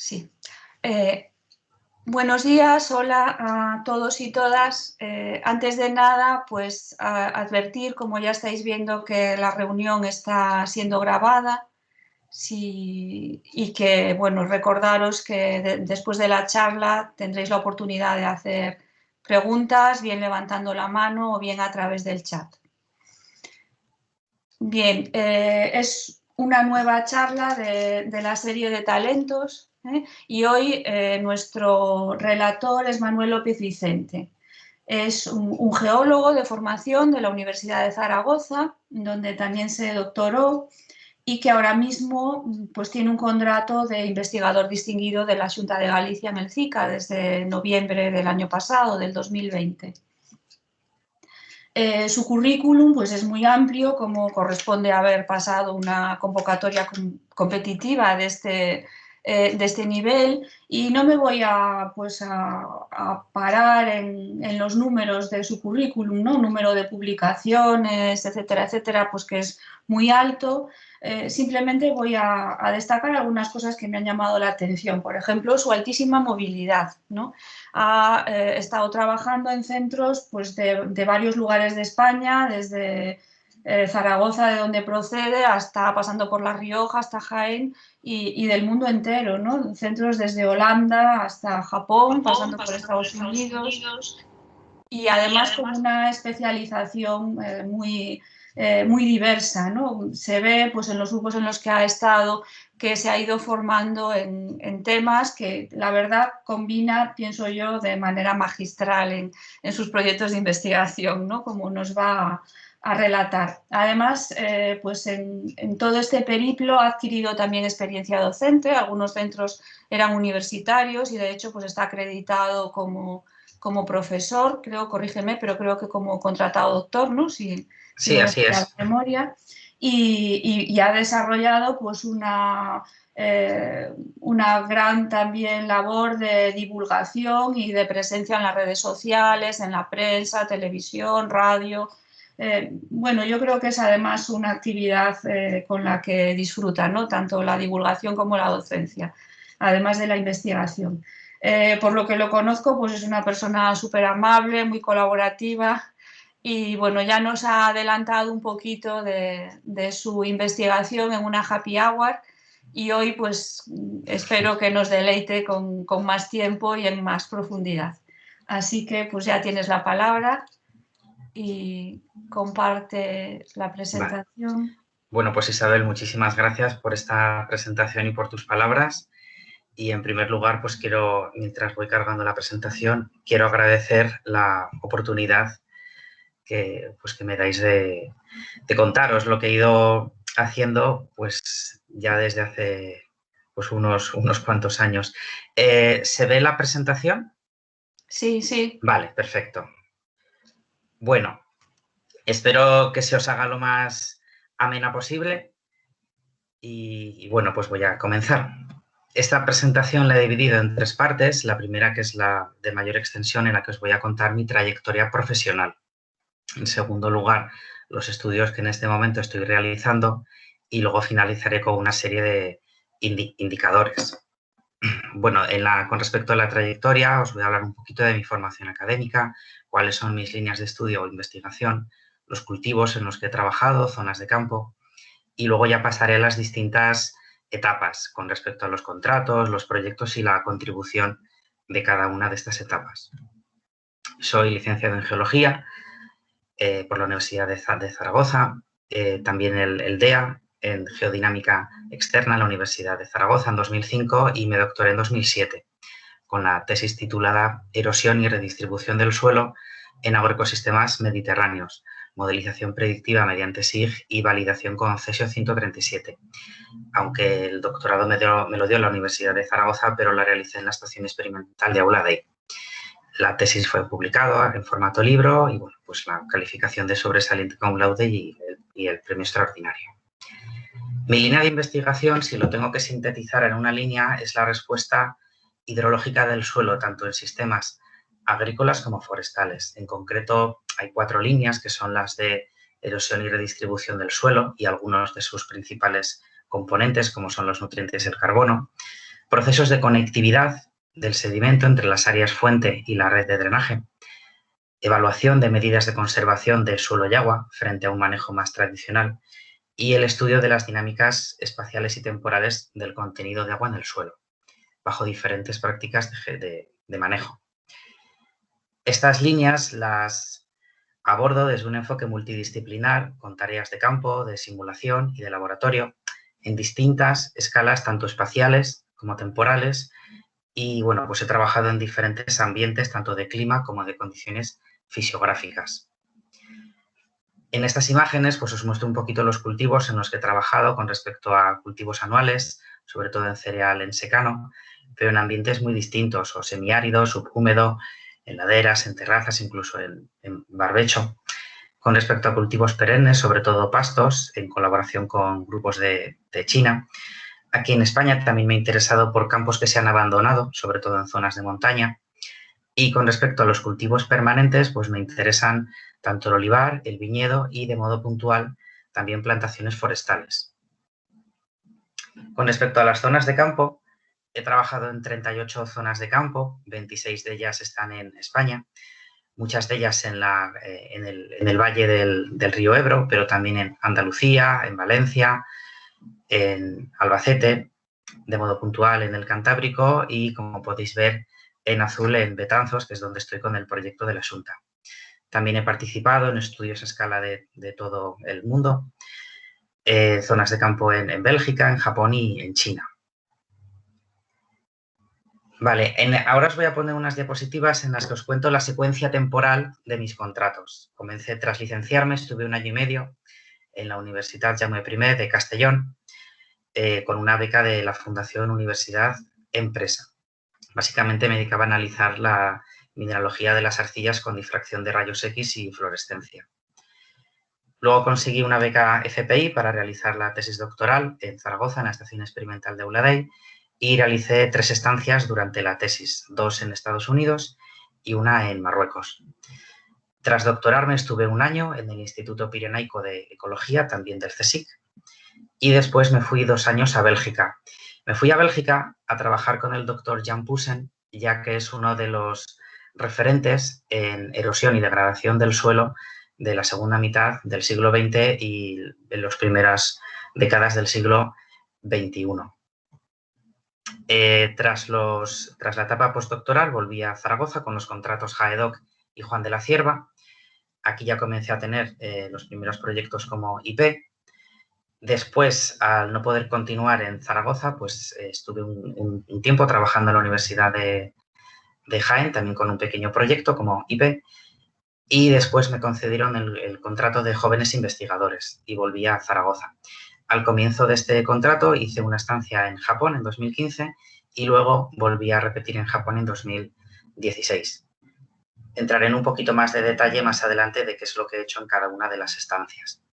Sí. Buenos días, hola a todos y todas. Antes de nada, pues advertir, como ya estáis viendo, que la reunión está siendo grabada y que, bueno, recordaros que después de la charla tendréis la oportunidad de hacer preguntas, bien levantando la mano o bien a través del chat. Bien, es una nueva charla de la serie de talentos, y hoy nuestro relator es Manuel López Vicente. Es un geólogo de formación de la Universidad de Zaragoza, donde también se doctoró y que ahora mismo pues, tiene un contrato de investigador distinguido de la Xunta de Galicia en el CICA desde noviembre del año pasado, del 2020. Su currículum pues, es muy amplio, como corresponde haber pasado una convocatoria competitiva de este nivel, y no me voy a parar en los números de su currículum, ¿no? Número de publicaciones, etcétera, etcétera, pues que es muy alto. Simplemente voy a destacar algunas cosas que me han llamado la atención. Por ejemplo, su altísima movilidad, ¿no? Ha estado trabajando en centros pues, de varios lugares de España, desde Zaragoza, de donde procede, hasta pasando por La Rioja, hasta Jaén y del mundo entero, ¿no? Centros desde Holanda hasta Japón, pasando por Estados Unidos, y además con una especialización muy diversa, ¿no? Se ve pues, en los grupos en los que ha estado que se ha ido formando en temas que la verdad combina, pienso yo, de manera magistral en sus proyectos de investigación, ¿no? Como nos va a relatar. Además, pues en todo este periplo ha adquirido también experiencia docente. Algunos centros eran universitarios y de hecho pues está acreditado como profesor, creo, corrígeme, pero creo que como contratado doctor, ¿no? Si Sí, no me así falla es. la memoria. Y ha desarrollado pues una gran también labor de divulgación y de presencia en las redes sociales, en la prensa, televisión, radio. Bueno, yo creo que es además una actividad con la que disfruta, ¿no? Tanto la divulgación como la docencia, además de la investigación. Por lo que lo conozco, pues es una persona súper amable, muy colaborativa, y bueno, ya nos ha adelantado un poquito de su investigación en una happy hour, y hoy pues espero que nos deleite con más tiempo y en más profundidad. Así que pues ya tienes la palabra y comparte la Vale. presentación. Bueno, pues Isabel, muchísimas gracias por esta presentación y por tus palabras. Y en primer lugar, pues quiero, mientras voy cargando la presentación, quiero agradecer la oportunidad que me dais de contaros lo que he ido haciendo pues ya desde hace pues unos cuantos años. ¿Se ve la presentación? Sí, sí. Vale, perfecto. Bueno, espero que se os haga lo más amena posible y bueno, pues voy a comenzar. Esta presentación la he dividido en tres partes. La primera, que es la de mayor extensión, en la que os voy a contar mi trayectoria profesional. En segundo lugar, los estudios que en este momento estoy realizando, y luego finalizaré con una serie de indicadores. Bueno, con respecto a la trayectoria, os voy a hablar un poquito de mi formación académica, cuáles son mis líneas de estudio o investigación, los cultivos en los que he trabajado, zonas de campo, y luego ya pasaré a las distintas etapas con respecto a los contratos, los proyectos y la contribución de cada una de estas etapas. Soy licenciado en Geología por la Universidad de Zaragoza, también el DEA en Geodinámica Externa en la Universidad de Zaragoza en 2005 y me doctoré en 2007 con la tesis titulada Erosión y redistribución del suelo en agroecosistemas mediterráneos, modelización predictiva mediante SIG y validación con CESIO 137. Aunque el doctorado me lo dio la Universidad de Zaragoza, pero la realicé en la Estación Experimental de Aula Dei. La tesis fue publicada en formato libro y bueno, pues la calificación de sobresaliente cum laude y el premio extraordinario. Mi línea de investigación, si lo tengo que sintetizar en una línea, es la respuesta hidrológica del suelo, tanto en sistemas agrícolas como forestales. En concreto, hay 4 líneas que son las de erosión y redistribución del suelo y algunos de sus principales componentes, como son los nutrientes y el carbono. procesos de conectividad del sedimento entre las áreas fuente y la red de drenaje, evaluación de medidas de conservación de suelo y agua frente a un manejo más tradicional y el estudio de las dinámicas espaciales y temporales del contenido de agua en el suelo, bajo diferentes prácticas de manejo. Estas líneas las abordo desde un enfoque multidisciplinar con tareas de campo, de simulación y de laboratorio en distintas escalas, tanto espaciales como temporales, y bueno, pues he trabajado en diferentes ambientes, tanto de clima como de condiciones fisiográficas. En estas imágenes pues os muestro un poquito los cultivos en los que he trabajado con respecto a cultivos anuales, sobre todo en cereal en secano, pero en ambientes muy distintos, o semiárido, subhúmedo, en laderas, en terrazas, incluso en barbecho. Con respecto a cultivos perennes, sobre todo pastos, en colaboración con grupos de China. Aquí en España también me he interesado por campos que se han abandonado, sobre todo en zonas de montaña. Y con respecto a los cultivos permanentes, pues me interesan tanto el olivar, el viñedo y, de modo puntual, también plantaciones forestales. Con respecto a las zonas de campo, he trabajado en 38 zonas de campo, 26 de ellas están en España, muchas de ellas en el valle del río Ebro, pero también en Andalucía, en Valencia, en Albacete, de modo puntual en el Cantábrico y, como podéis ver, en azul en Betanzos, que es donde estoy con el proyecto de la Xunta. También he participado en estudios a escala de todo el mundo, zonas de campo en Bélgica, en Japón y en China. Vale, ahora os voy a poner unas diapositivas en las que os cuento la secuencia temporal de mis contratos. Comencé tras licenciarme, estuve 1 año y medio en la Universitat Jaume I de Castellón, con una beca de la Fundación Universidad Empresa. Básicamente me dedicaba a analizar la mineralogía de las arcillas con difracción de rayos X y fluorescencia. Luego conseguí una beca FPI para realizar la tesis doctoral en Zaragoza, en la Estación Experimental de Euladei, y realicé 3 estancias durante la tesis, 2 en Estados Unidos y 1 en Marruecos. Tras doctorarme estuve 1 año en el Instituto Pirenaico de Ecología, también del CSIC, y después me fui 2 años a Bélgica. Me fui a Bélgica a trabajar con el doctor Jan Pussen, ya que es uno de los referentes en erosión y degradación del suelo de la segunda mitad del siglo XX y en las primeras décadas del siglo XXI. Tras la etapa postdoctoral volví a Zaragoza con los contratos JAEDOC y Juan de la Cierva. Aquí ya comencé a tener los primeros proyectos como IP. Después, al no poder continuar en Zaragoza, pues estuve un tiempo trabajando en la Universidad de Jaén, también con un pequeño proyecto como IP, y después me concedieron el contrato de jóvenes investigadores y volví a Zaragoza. Al comienzo de este contrato hice una estancia en Japón en 2015 y luego volví a repetir en Japón en 2016. Entraré en un poquito más de detalle más adelante de qué es lo que he hecho en cada una de las estancias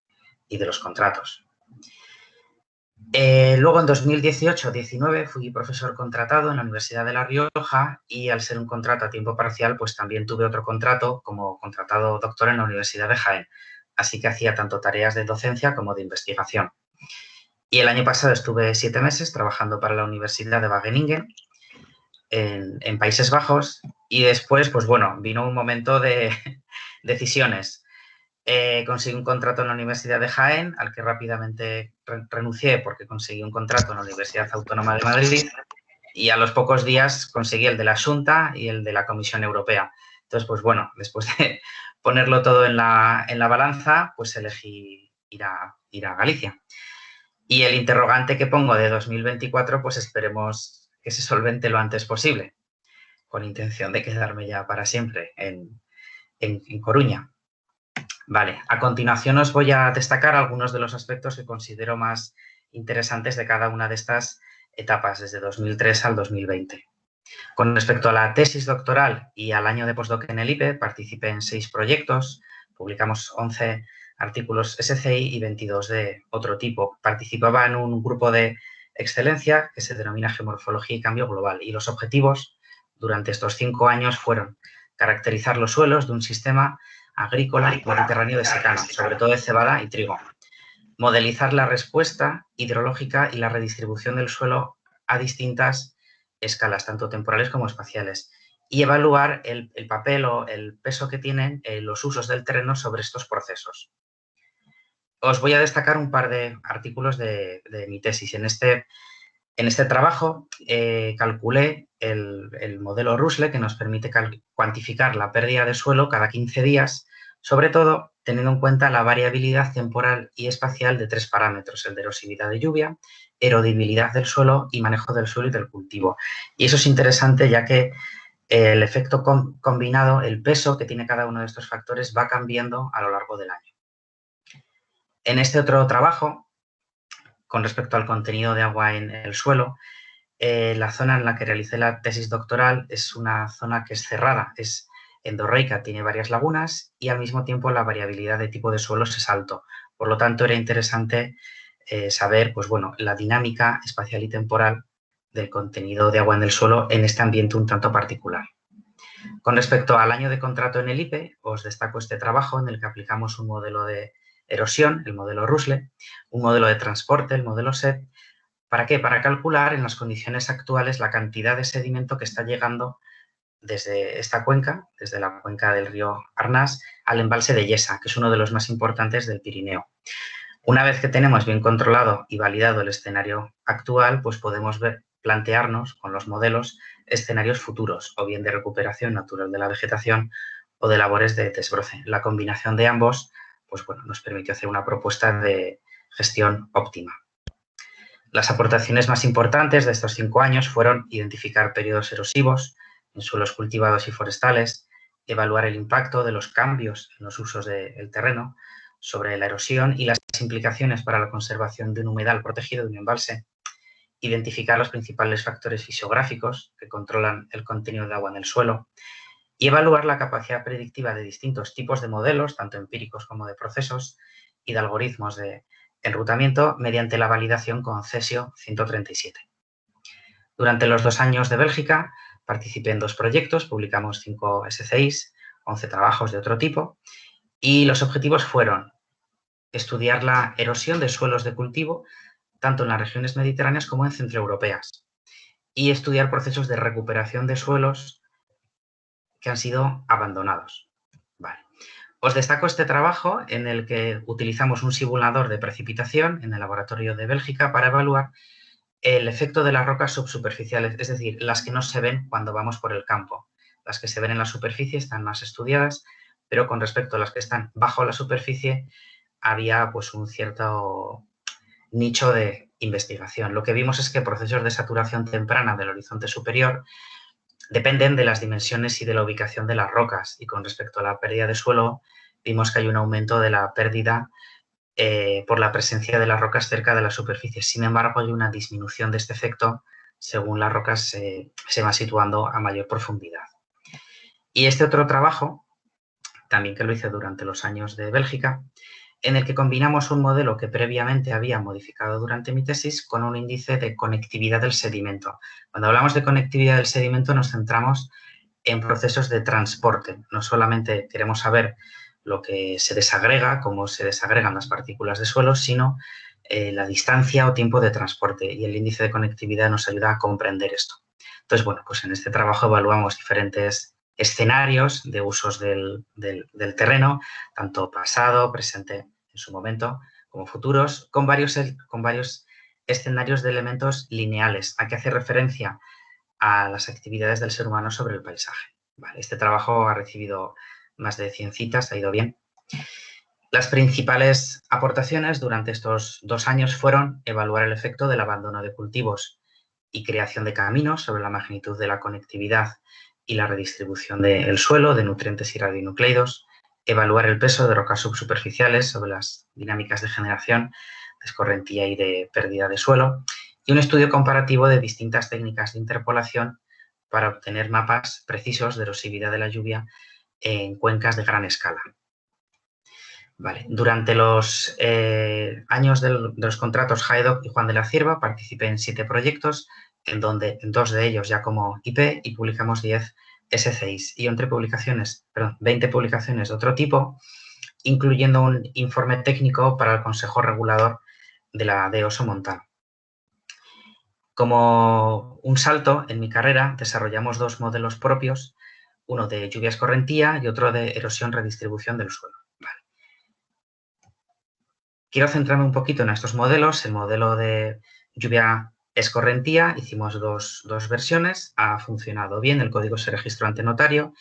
y de los contratos. Luego, en 2018-19, fui profesor contratado en la Universidad de La Rioja y, al ser un contrato a tiempo parcial, pues también tuve otro contrato como contratado doctor en la Universidad de Jaén. Así que hacía tanto tareas de docencia como de investigación. Y el año pasado estuve 7 meses trabajando para la Universidad de Wageningen en Países Bajos y después, pues bueno, vino un momento de decisiones. Conseguí un contrato en la Universidad de Jaén, al que rápidamente renuncié porque conseguí un contrato en la Universidad Autónoma de Madrid y a los pocos días conseguí el de la Xunta y el de la Comisión Europea. Entonces, pues bueno, después de ponerlo todo en la balanza, pues elegí ir a Galicia. Y el interrogante que pongo de 2024, pues esperemos que se solvente lo antes posible, con intención de quedarme ya para siempre en Coruña. Vale, a continuación os voy a destacar algunos de los aspectos que considero más interesantes de cada una de estas etapas, desde 2003 al 2020. Con respecto a la tesis doctoral y al año de postdoc en el IPE, participé en 6 proyectos, publicamos 11 artículos SCI y 22 de otro tipo. Participaba en un grupo de excelencia que se denomina Geomorfología y Cambio Global y los objetivos durante estos 5 años fueron caracterizar los suelos de un sistema agrícola y mediterráneo de secano, sobre todo de cebada y trigo. Modelizar la respuesta hidrológica y la redistribución del suelo a distintas escalas tanto temporales como espaciales y evaluar el papel o el peso que tienen los usos del terreno sobre estos procesos. Os voy a destacar un par de artículos de mi tesis. En este trabajo calculé el modelo Rusle, que nos permite cuantificar la pérdida de suelo cada 15 días, sobre todo teniendo en cuenta la variabilidad temporal y espacial de 3 parámetros, el de erosividad de lluvia, erodibilidad del suelo y manejo del suelo y del cultivo. Y eso es interesante ya que el efecto combinado, el peso que tiene cada uno de estos factores va cambiando a lo largo del año. En este otro trabajo, con respecto al contenido de agua en el suelo, la zona en la que realicé la tesis doctoral es una zona que es cerrada, es endorreica, tiene varias lagunas y al mismo tiempo la variabilidad de tipo de suelos es alto. Por lo tanto, era interesante saber pues, bueno, la dinámica espacial y temporal del contenido de agua en el suelo en este ambiente un tanto particular. Con respecto al año de contrato en el IPE, os destaco este trabajo en el que aplicamos un modelo de erosión, el modelo Rusle, un modelo de transporte, el modelo SET. ¿Para qué? Para calcular en las condiciones actuales la cantidad de sedimento que está llegando desde esta cuenca, desde la cuenca del río Arnás, al embalse de Yesa, que es uno de los más importantes del Pirineo. Una vez que tenemos bien controlado y validado el escenario actual, pues podemos plantearnos con los modelos escenarios futuros, o bien de recuperación natural de la vegetación o de labores de desbroce. La combinación de ambos, pues bueno, nos permitió hacer una propuesta de gestión óptima. Las aportaciones más importantes de estos 5 años fueron identificar periodos erosivos en suelos cultivados y forestales, evaluar el impacto de los cambios en los usos del terreno sobre la erosión y las implicaciones para la conservación de un humedal protegido de un embalse, identificar los principales factores fisiográficos que controlan el contenido de agua en el suelo y evaluar la capacidad predictiva de distintos tipos de modelos, tanto empíricos como de procesos y de algoritmos de enrutamiento mediante la validación con CESIO 137. Durante los 2 años de Bélgica participé en 2 proyectos, publicamos 5 SCIs, 11 trabajos de otro tipo y los objetivos fueron estudiar la erosión de suelos de cultivo tanto en las regiones mediterráneas como en centroeuropeas y estudiar procesos de recuperación de suelos que han sido abandonados. Vale. Os destaco este trabajo en el que utilizamos un simulador de precipitación en el laboratorio de Bélgica para evaluar el efecto de las rocas subsuperficiales, es decir, las que no se ven cuando vamos por el campo. Las que se ven en la superficie están más estudiadas, pero con respecto a las que están bajo la superficie había pues un cierto nicho de investigación. Lo que vimos es que procesos de saturación temprana del horizonte superior dependen de las dimensiones y de la ubicación de las rocas y con respecto a la pérdida de suelo vimos que hay un aumento de la pérdida por la presencia de las rocas cerca de la superficie. Sin embargo, hay una disminución de este efecto según las rocas se van situando a mayor profundidad. Y este otro trabajo, también que lo hice durante los años de Bélgica, en el que combinamos un modelo que previamente había modificado durante mi tesis con un índice de conectividad del sedimento. Cuando hablamos de conectividad del sedimento nos centramos en procesos de transporte. No solamente queremos saber lo que se desagrega, cómo se desagregan las partículas de suelo, sino la distancia o tiempo de transporte. Y el índice de conectividad nos ayuda a comprender esto. Entonces, bueno, pues en este trabajo evaluamos diferentes escenarios de usos del terreno, tanto pasado, presente en su momento, como futuros, con varios escenarios de elementos lineales. ¿A qué hace referencia? A las actividades del ser humano sobre el paisaje. Vale, este trabajo ha recibido más de 100 citas, ha ido bien. Las principales aportaciones durante estos 2 años fueron evaluar el efecto del abandono de cultivos y creación de caminos sobre la magnitud de la conectividad y la redistribución del suelo, de nutrientes y radionucleidos, evaluar el peso de rocas subsuperficiales sobre las dinámicas de generación, de escorrentía y de pérdida de suelo, y un estudio comparativo de distintas técnicas de interpolación para obtener mapas precisos de erosividad de la lluvia en cuencas de gran escala. Vale. Durante los años de los contratos Haydock y Juan de la Cierva participé en 7 proyectos, en 2 de ellos ya como IP y publicamos 10 SCIs y entre 20 publicaciones de otro tipo, incluyendo un informe técnico para el Consejo Regulador de la DEOSO Montano. Como un salto en mi carrera, desarrollamos dos modelos propios, uno de lluvia escorrentía y otro de erosión-redistribución del suelo. Vale. Quiero centrarme un poquito en estos modelos. El modelo de lluvia escorrentía, hicimos dos versiones, ha funcionado bien, el código se registró ante notario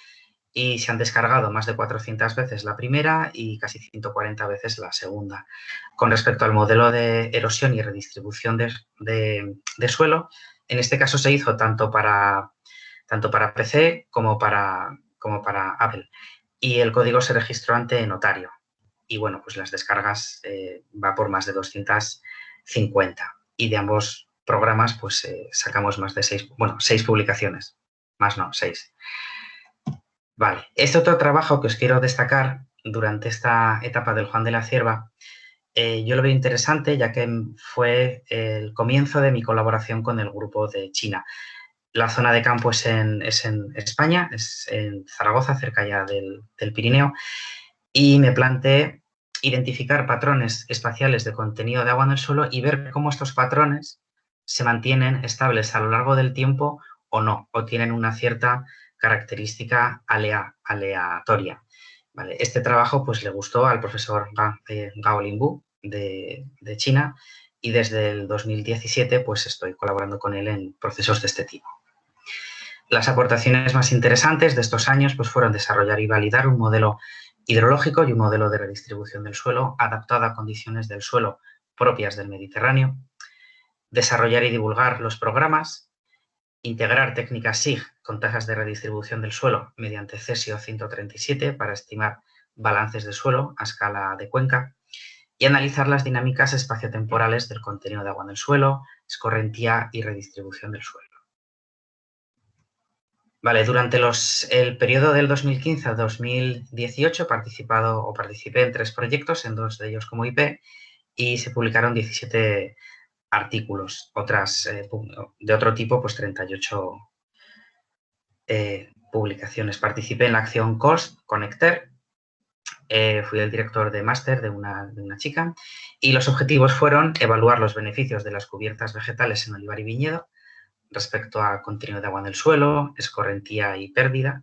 y se han descargado más de 400 veces la primera y casi 140 veces la segunda. Con respecto al modelo de erosión y redistribución de suelo, en este caso se hizo tanto para PC como para Apple. Y el código se registró ante notario. Y bueno, pues las descargas va por más de 250. Y de ambos programas pues sacamos más de 6 publicaciones. Más no, 6. Vale, este otro trabajo que os quiero destacar durante esta etapa del Juan de la Cierva, yo lo veo interesante ya que fue el comienzo de mi colaboración con el grupo de China. La zona de campo es en España, es en Zaragoza, cerca ya del Pirineo, y me planteé identificar patrones espaciales de contenido de agua en el suelo y ver cómo estos patrones se mantienen estables a lo largo del tiempo o no, o tienen una cierta característica aleatoria. Vale, este trabajo pues le gustó al profesor Gao Lingbu de China y desde el 2017 pues estoy colaborando con él en procesos de este tipo. Las aportaciones más interesantes de estos años pues fueron desarrollar y validar un modelo hidrológico y un modelo de redistribución del suelo adaptado a condiciones del suelo propias del Mediterráneo, desarrollar y divulgar los programas, integrar técnicas SIG con tasas de redistribución del suelo mediante Cesio 137 para estimar balances de suelo a escala de cuenca y analizar las dinámicas espaciotemporales del contenido de agua en el suelo, escorrentía y redistribución del suelo. Vale, durante el periodo del 2015 al 2018 participé en 3 proyectos, en 2 de ellos como IP, y se publicaron 17 artículos, de otro tipo, pues 38 publicaciones. Participé en la acción COST Connecter, fui el director de máster de una chica, y los objetivos fueron evaluar los beneficios de las cubiertas vegetales en olivar y viñedo respecto a contenido de agua en el suelo, escorrentía y pérdida,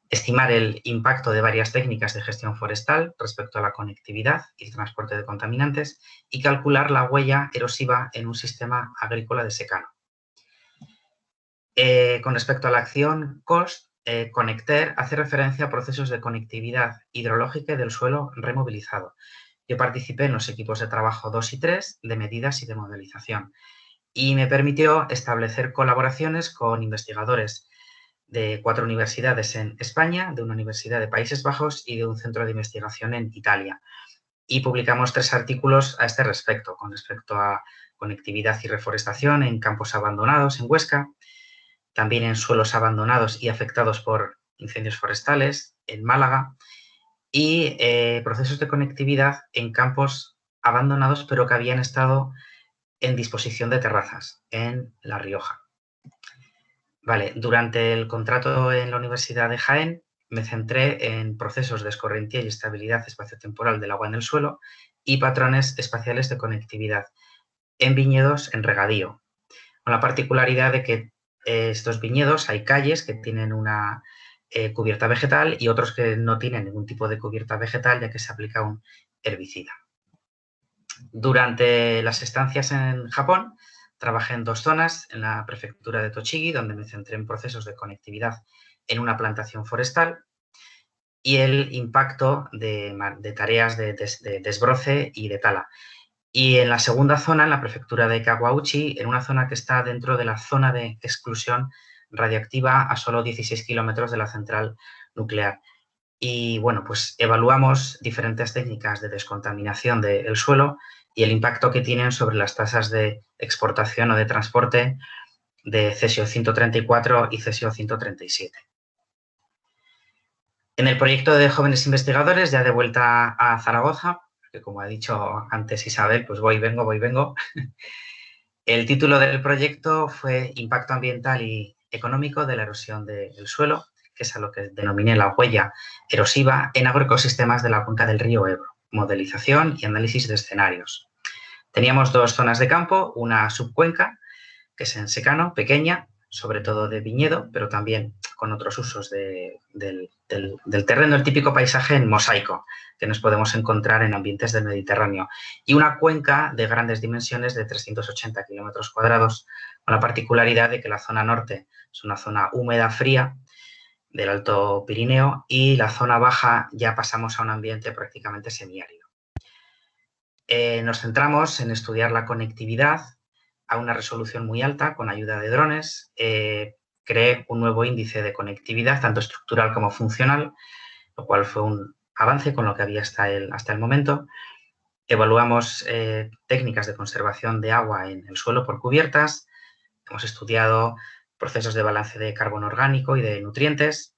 estimar el impacto de varias técnicas de gestión forestal respecto a la conectividad y el transporte de contaminantes y calcular la huella erosiva en un sistema agrícola de secano. Con respecto a la acción COST, Connecter hace referencia a procesos de conectividad hidrológica y del suelo removilizado. Yo participé en los equipos de trabajo 2 y 3 de medidas y de modelización y me permitió establecer colaboraciones con investigadores de 4 universidades en España, de una universidad de Países Bajos y de un centro de investigación en Italia. Y publicamos 3 artículos a este respecto, con respecto a conectividad y reforestación en campos abandonados en Huesca, también en suelos abandonados y afectados por incendios forestales en Málaga y procesos de conectividad en campos abandonados pero que habían estado en disposición de terrazas en La Rioja. Vale, durante el contrato en la Universidad de Jaén me centré en procesos de escorrentía y estabilidad espaciotemporal del agua en el suelo y patrones espaciales de conectividad en viñedos en regadío, con la particularidad de que estos viñedos hay calles que tienen una cubierta vegetal y otros que no tienen ningún tipo de cubierta vegetal ya que se aplica un herbicida. Durante las estancias en Japón trabajé en 2 zonas, en la prefectura de Tochigi, donde me centré en procesos de conectividad en una plantación forestal y el impacto de tareas de desbroce y de tala. Y en la segunda zona, en la prefectura de Kawaguchi, en una zona que está dentro de la zona de exclusión radioactiva a solo 16 kilómetros de la central nuclear. Y bueno, pues evaluamos diferentes técnicas de descontaminación del suelo y el impacto que tienen sobre las tasas de exportación o de transporte de Cesio 134 y Cesio 137. En el proyecto de jóvenes investigadores, ya de vuelta a Zaragoza, que como ha dicho antes Isabel, pues voy y vengo. El título del proyecto fue Impacto ambiental y económico de la erosión del suelo, que es a lo que denominé la huella erosiva en agroecosistemas de la cuenca del río Ebro, modelización y análisis de escenarios. Teníamos 2 zonas de campo, una subcuenca, que es en secano, pequeña, sobre todo de viñedo, pero también con otros usos del terreno, el típico paisaje en mosaico que nos podemos encontrar en ambientes del Mediterráneo, y una cuenca de grandes dimensiones de 380 kilómetros cuadrados, con la particularidad de que la zona norte es una zona húmeda, fría, del Alto Pirineo, y la zona baja ya pasamos a un ambiente prácticamente semiárido. Nos centramos en estudiar la conectividad a una resolución muy alta con ayuda de drones. Creé un nuevo índice de conectividad, tanto estructural como funcional, lo cual fue un avance con lo que había hasta el momento. Evaluamos técnicas de conservación de agua en el suelo por cubiertas. Hemos estudiado procesos de balance de carbono orgánico y de nutrientes.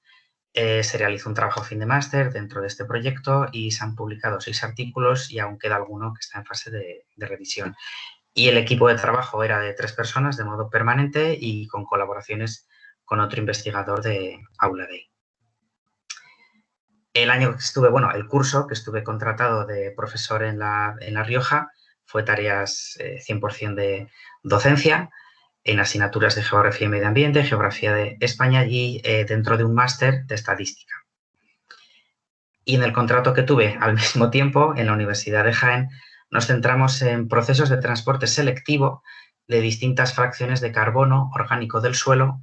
Se realizó un trabajo fin de máster dentro de este proyecto y se han publicado 6 artículos y aún queda alguno que está en fase de revisión. Y el equipo de trabajo era de 3 personas de modo permanente y con colaboraciones con otro investigador de Aula Dei. El año que estuve, el curso que estuve contratado de profesor en La Rioja fue tareas 100% de docencia en asignaturas de Geografía y Medio Ambiente, Geografía de España y dentro de un máster de Estadística. Y en el contrato que tuve al mismo tiempo en la Universidad de Jaén nos centramos en procesos de transporte selectivo de distintas fracciones de carbono orgánico del suelo,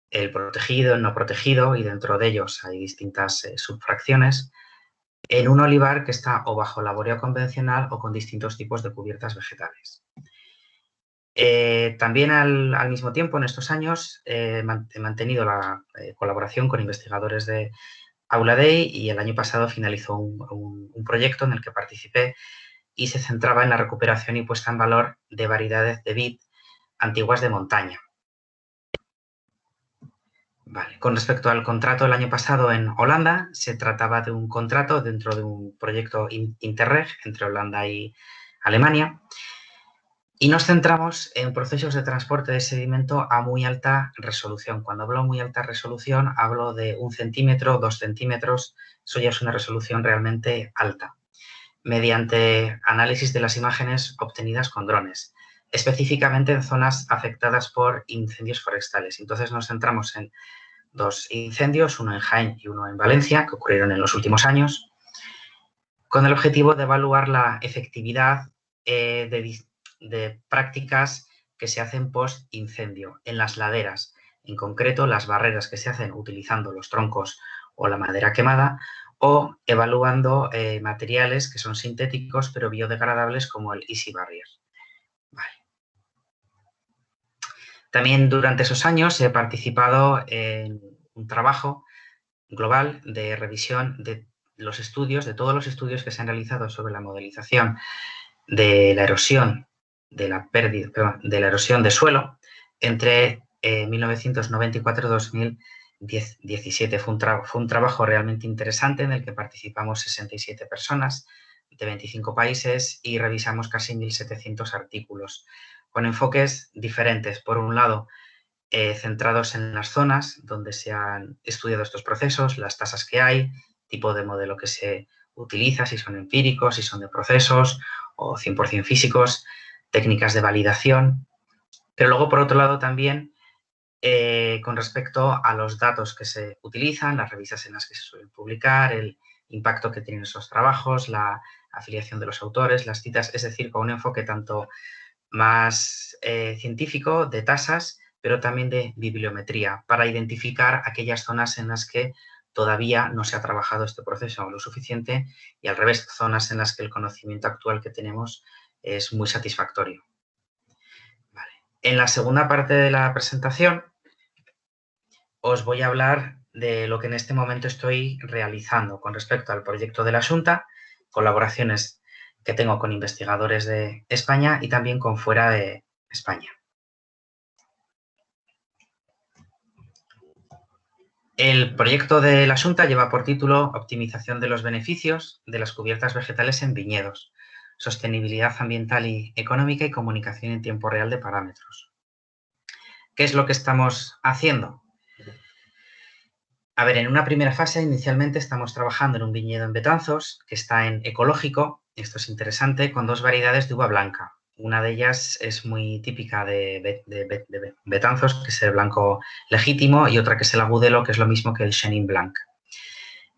el protegido, el no protegido, y dentro de ellos hay distintas subfracciones, en un olivar que está o bajo laboreo convencional o con distintos tipos de cubiertas vegetales. También al mismo tiempo, en estos años, he mantenido la colaboración con investigadores de Aula Dei y el año pasado finalizó un proyecto en el que participé y se centraba en la recuperación y puesta en valor de variedades de vid antiguas de montaña. Vale. Con respecto al contrato del año pasado en Holanda, se trataba de un contrato dentro de un proyecto Interreg entre Holanda y Alemania, y nos centramos en procesos de transporte de sedimento a muy alta resolución. Cuando hablo de muy alta resolución, hablo de 1 centímetro, 2 centímetros, eso ya es una resolución realmente alta, mediante análisis de las imágenes obtenidas con drones, específicamente en zonas afectadas por incendios forestales. Entonces nos centramos en 2 incendios, uno en Jaén y uno en Valencia, que ocurrieron en los últimos años, con el objetivo de evaluar la efectividad de prácticas que se hacen post-incendio en las laderas, en concreto las barreras que se hacen utilizando los troncos o la madera quemada, o evaluando materiales que son sintéticos pero biodegradables como el Easy Barrier. Vale. También durante esos años he participado en un trabajo global de revisión de los estudios, de todos los estudios que se han realizado sobre la modelización de la erosión, de la erosión de suelo entre 1994 y 2017. Fue un trabajo realmente interesante en el que participamos 67 personas de 25 países y revisamos casi 1.700 artículos con enfoques diferentes. Por un lado, centrados en las zonas donde se han estudiado estos procesos, las tasas que hay, tipo de modelo que se utiliza, si son empíricos, si son de procesos o 100% físicos, técnicas de validación. Pero luego, por otro lado, también con respecto a los datos que se utilizan, las revistas en las que se suelen publicar, el impacto que tienen esos trabajos, la afiliación de los autores, las citas, es decir, con un enfoque tanto más científico de tasas, pero también de bibliometría, para identificar aquellas zonas en las que todavía no se ha trabajado este proceso lo suficiente y, al revés, zonas en las que el conocimiento actual que tenemos es muy satisfactorio. Vale. En la segunda parte de la presentación os voy a hablar de lo que en este momento estoy realizando con respecto al proyecto de la Xunta, colaboraciones que tengo con investigadores de España y también con fuera de España. El proyecto de la Xunta lleva por título Optimización de los beneficios de las cubiertas vegetales en viñedos, sostenibilidad ambiental y económica y comunicación en tiempo real de parámetros. ¿Qué es lo que estamos haciendo? A ver, en una primera fase, inicialmente, estamos trabajando en un viñedo en Betanzos, que está en ecológico, esto es interesante, con 2 variedades de uva blanca, Una de ellas es muy típica de Betanzos, que es el blanco legítimo, y otra que es el agudelo, que es lo mismo que el Chenin Blanc.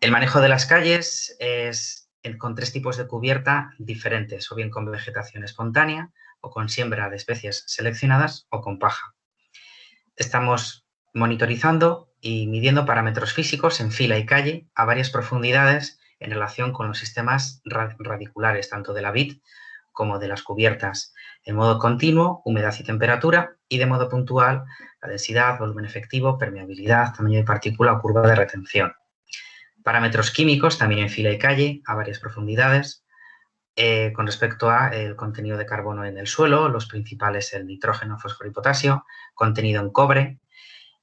El manejo de las calles es con 3 tipos de cubierta diferentes, o bien con vegetación espontánea, o con siembra de especies seleccionadas, o con paja. Estamos monitorizando y midiendo parámetros físicos en fila y calle a varias profundidades en relación con los sistemas radiculares, tanto de la vid como de las cubiertas, en modo continuo, humedad y temperatura, y de modo puntual, la densidad, volumen efectivo, permeabilidad, tamaño de partícula o curva de retención. Parámetros químicos, también en fila y calle, a varias profundidades, con respecto al contenido de carbono en el suelo, los principales, el nitrógeno, fósforo y potasio, contenido en cobre,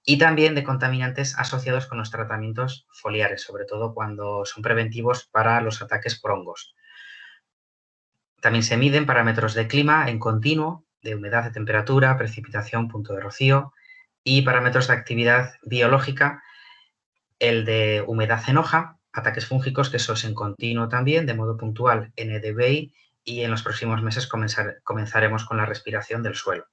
y también de contaminantes asociados con los tratamientos foliares, sobre todo cuando son preventivos para los ataques por hongos. También se miden parámetros de clima en continuo, de humedad, de temperatura, precipitación, punto de rocío, y parámetros de actividad biológica, el de humedad en hoja, ataques fúngicos, que eso es en continuo también, de modo puntual en EDBI, y en los próximos meses comenzaremos con la respiración del suelo.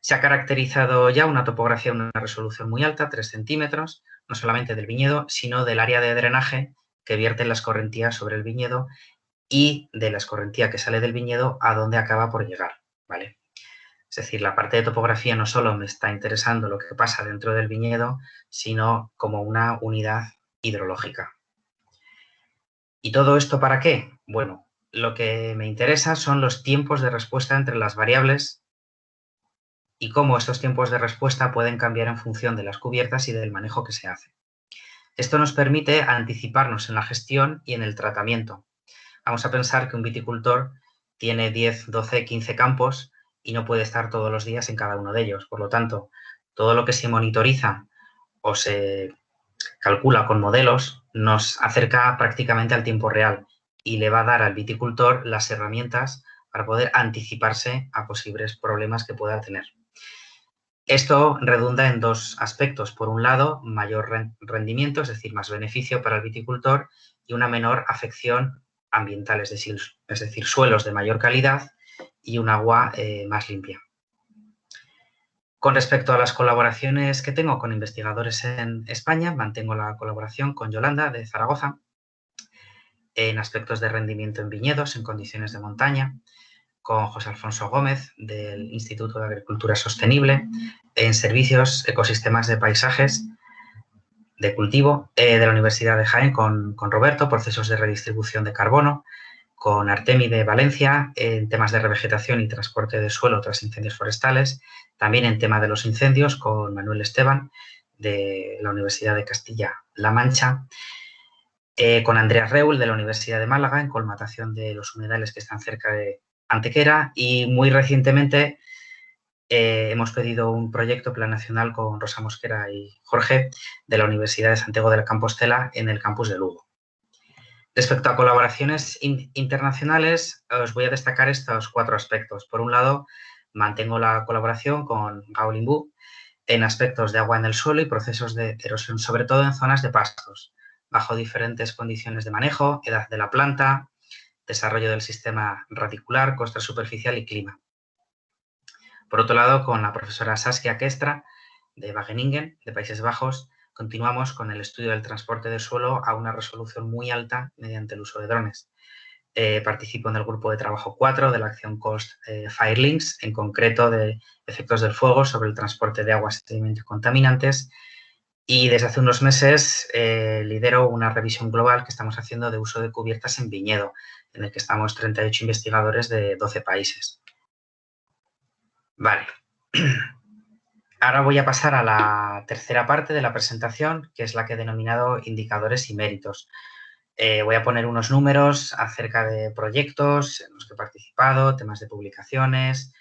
Se ha caracterizado ya una topografía, una resolución muy alta, 3 centímetros, no solamente del viñedo, sino del área de drenaje que vierten las escorrentías sobre el viñedo y de la escorrentía que sale del viñedo a donde acaba por llegar, ¿vale? Es decir, la parte de topografía no solo me está interesando lo que pasa dentro del viñedo, sino como una unidad hidrológica. ¿Y todo esto para qué? Bueno, lo que me interesa son los tiempos de respuesta entre las variables y cómo estos tiempos de respuesta pueden cambiar en función de las cubiertas y del manejo que se hace. Esto nos permite anticiparnos en la gestión y en el tratamiento. Vamos a pensar que un viticultor tiene 10, 12, 15 campos y no puede estar todos los días en cada uno de ellos. Por lo tanto, todo lo que se monitoriza o se calcula con modelos nos acerca prácticamente al tiempo real y le va a dar al viticultor las herramientas para poder anticiparse a posibles problemas que pueda tener. Esto redunda en 2 aspectos. Por un lado, mayor rendimiento, es decir, más beneficio para el viticultor, y una menor afección ambiental, es decir, suelos de mayor calidad y un agua más limpia. Con respecto a las colaboraciones que tengo con investigadores en España, mantengo la colaboración con Yolanda de Zaragoza en aspectos de rendimiento en viñedos en condiciones de montaña, con José Alfonso Gómez del Instituto de Agricultura Sostenible, en servicios, ecosistemas de paisajes de cultivo, de la Universidad de Jaén con Roberto, procesos de redistribución de carbono, con Artemi de Valencia, en temas de revegetación y transporte de suelo tras incendios forestales, también en tema de los incendios con Manuel Esteban de la Universidad de Castilla-La Mancha, con Andrea Reul de la Universidad de Málaga en colmatación de los humedales que están cerca de Antequera, y muy recientemente hemos pedido un proyecto Plan Nacional con Rosa Mosquera y Jorge de la Universidad de Santiago de Compostela en el campus de Lugo. Respecto a colaboraciones internacionales, os voy a destacar estos 4 aspectos. Por un lado, mantengo la colaboración con Gao Linbu en aspectos de agua en el suelo y procesos de erosión, sobre todo en zonas de pastos, bajo diferentes condiciones de manejo, edad de la planta, desarrollo del sistema radicular, costra superficial y clima. Por otro lado, con la profesora Saskia Kestra de Wageningen, de Países Bajos, continuamos con el estudio del transporte de suelo a una resolución muy alta mediante el uso de drones. Participo en el grupo de trabajo 4 de la acción Coast Firelinks, en concreto de efectos del fuego sobre el transporte de aguas, sedimentos y contaminantes. Y desde hace unos meses lidero una revisión global que estamos haciendo de uso de cubiertas en viñedo, en el que estamos 38 investigadores de 12 países. Vale. Ahora voy a pasar a la tercera parte de la presentación, que es la que he denominado indicadores y méritos. Voy a poner unos números acerca de proyectos en los que he participado, temas de publicaciones,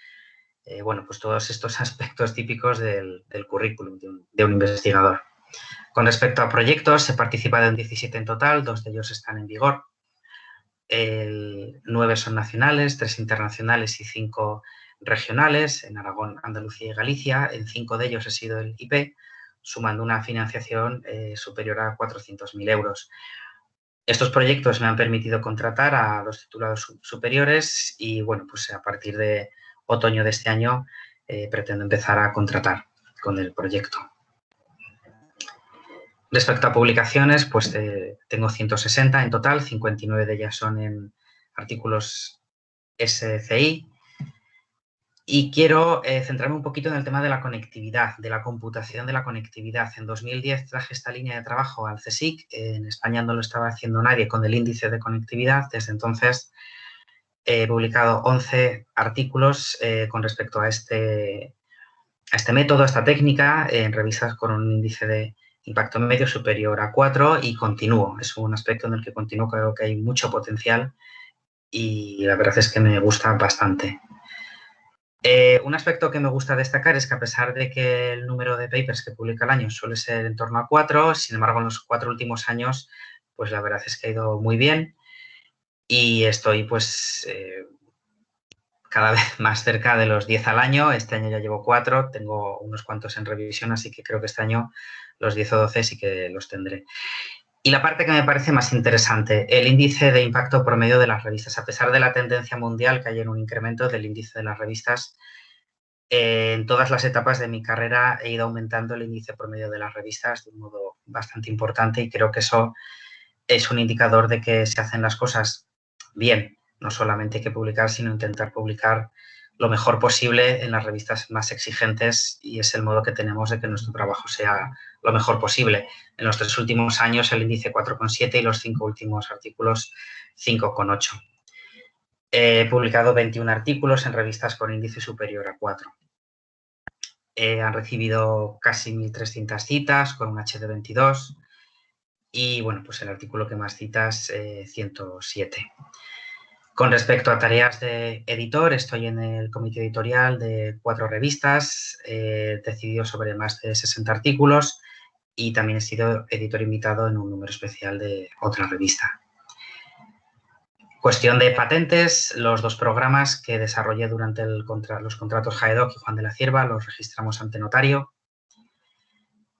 bueno, pues todos estos aspectos típicos del currículum de un investigador. Con respecto a proyectos, he participado en 17 en total, 2 de ellos están en vigor. 9 son nacionales, 3 internacionales y 5 regionales, en Aragón, Andalucía y Galicia. En 5 de ellos he sido el IP, sumando una financiación superior a 400.000 euros. Estos proyectos me han permitido contratar a los titulados superiores y, bueno, pues a partir de otoño de este año pretendo empezar a contratar con el proyecto. Respecto a publicaciones, pues tengo 160 en total, 59 de ellas son en artículos SCI. Y quiero centrarme un poquito en el tema de la conectividad, de la computación de la conectividad. En 2010 traje esta línea de trabajo al CSIC. En España no lo estaba haciendo nadie con el índice de conectividad. Desde entonces he publicado 11 artículos con respecto a este método, a esta técnica, en revistas con un índice de impacto medio superior a 4 y continúo. Es un aspecto en el que continúo, creo que hay mucho potencial y la verdad es que me gusta bastante. Un aspecto que me gusta destacar es que a pesar de que el número de papers que publica al año suele ser en torno a 4, sin embargo, en los 4 últimos años, pues la verdad es que ha ido muy bien y estoy pues cada vez más cerca de los 10 al año. Este año ya llevo 4, tengo unos cuantos en revisión, así que creo que este año los 10 o 12 sí que los tendré. Y la parte que me parece más interesante, el índice de impacto promedio de las revistas. A pesar de la tendencia mundial que hay en un incremento del índice de las revistas, en todas las etapas de mi carrera he ido aumentando el índice promedio de las revistas de un modo bastante importante y creo que eso es un indicador de que se hacen las cosas bien. No solamente hay que publicar, sino intentar publicar lo mejor posible en las revistas más exigentes y es el modo que tenemos de que nuestro trabajo sea lo mejor posible. En los 3 últimos años el índice 4,7 y los 5 últimos artículos 5,8. He publicado 21 artículos en revistas con índice superior a 4. Han recibido casi 1.300 citas con un H de 22 y, bueno, pues el artículo que más citas, 107. Con respecto a tareas de editor, estoy en el comité editorial de 4 revistas, he decidido sobre más de 60 artículos y también he sido editor invitado en un número especial de otra revista. Cuestión de patentes, los 2 programas que desarrollé durante los contratos Haedoc y Juan de la Cierva los registramos ante notario.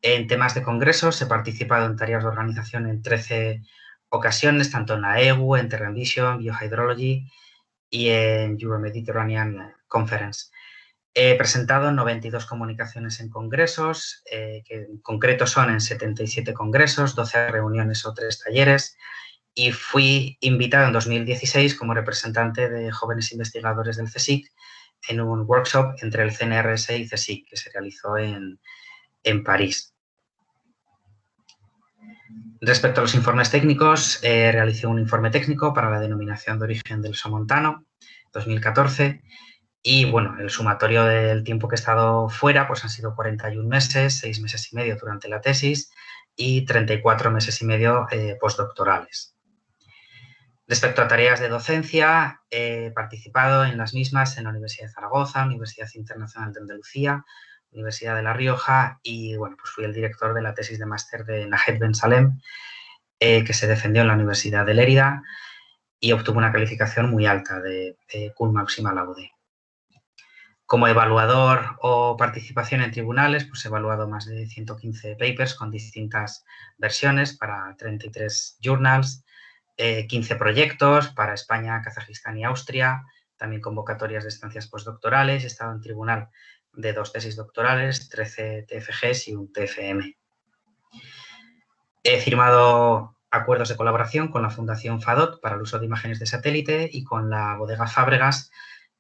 En temas de congresos he participado en tareas de organización en 13 ocasiones, tanto en la EGU, en Terra Vision, Biohydrology y en Euro-Mediterranean Conference. He presentado 92 comunicaciones en congresos, que en concreto son en 77 congresos, 12 reuniones o 3 talleres, y fui invitado en 2016 como representante de jóvenes investigadores del CSIC en un workshop entre el CNRS y CSIC que se realizó en París. Respecto a los informes técnicos, realicé un informe técnico para la denominación de origen del somontano 2014 y, bueno, el sumatorio del tiempo que he estado fuera pues han sido 41 meses, 6 meses y medio durante la tesis y 34 meses y medio postdoctorales. Respecto a tareas de docencia, he participado en las mismas en la Universidad de Zaragoza, Universidad Internacional de Andalucía, Universidad de La Rioja y, bueno, pues fui el director de la tesis de máster de Nahed Ben Salem, que se defendió en la Universidad de Lérida y obtuvo una calificación muy alta de cum maxima laude. Como evaluador o participación en tribunales, pues he evaluado más de 115 papers con distintas versiones para 33 journals, 15 proyectos para España, Kazajistán y Austria, también convocatorias de estancias postdoctorales, he estado en tribunal de 2 tesis doctorales, 13 TFGs y un TFM. He firmado acuerdos de colaboración con la Fundación FADOT para el uso de imágenes de satélite y con la bodega Fábregas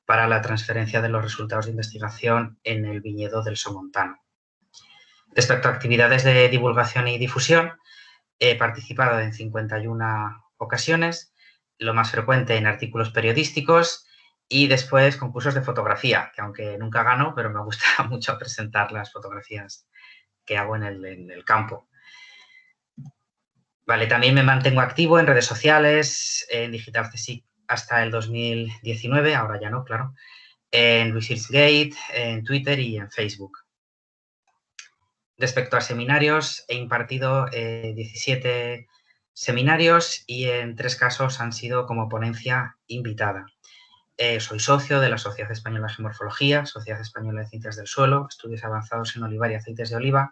para la transferencia de los resultados de investigación en el viñedo del Somontano. Respecto a actividades de divulgación y difusión, he participado en 51 ocasiones, lo más frecuente en artículos periodísticos y después concursos de fotografía, que aunque nunca gano, pero me gusta mucho presentar las fotografías que hago en el campo. Vale, también me mantengo activo en redes sociales, en Digital CSIC hasta el 2019, ahora ya no, claro, en ResearchGate, en Twitter y en Facebook. Respecto a seminarios, he impartido 17 seminarios y en 3 casos han sido como ponencia invitada. Soy socio de la Sociedad Española de Geomorfología, Sociedad Española de Ciencias del Suelo, Estudios Avanzados en Olivar y Aceites de Oliva,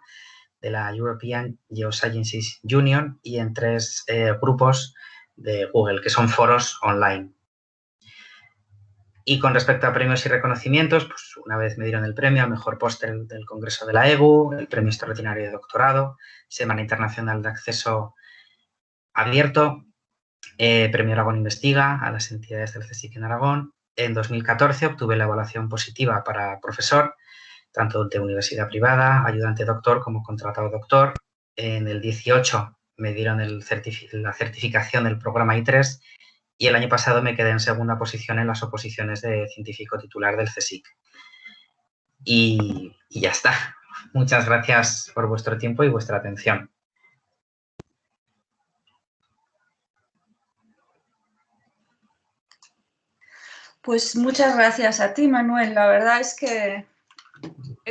de la European Geosciences Union y en 3 grupos de Google, que son foros online. Y con respecto a premios y reconocimientos, pues una vez me dieron el premio al mejor póster del Congreso de la EGU, el premio extraordinario de doctorado, Semana Internacional de Acceso Abierto, premio Aragón Investiga a las entidades del CSIC en Aragón. En 2014 obtuve la evaluación positiva para profesor, tanto de universidad privada, ayudante doctor como contratado doctor. En el 18 me dieron la certificación del programa I3 y el año pasado me quedé en segunda posición en las oposiciones de científico titular del CSIC. Y ya está. Muchas gracias por vuestro tiempo y vuestra atención. Pues muchas gracias a ti, Manuel. La verdad es que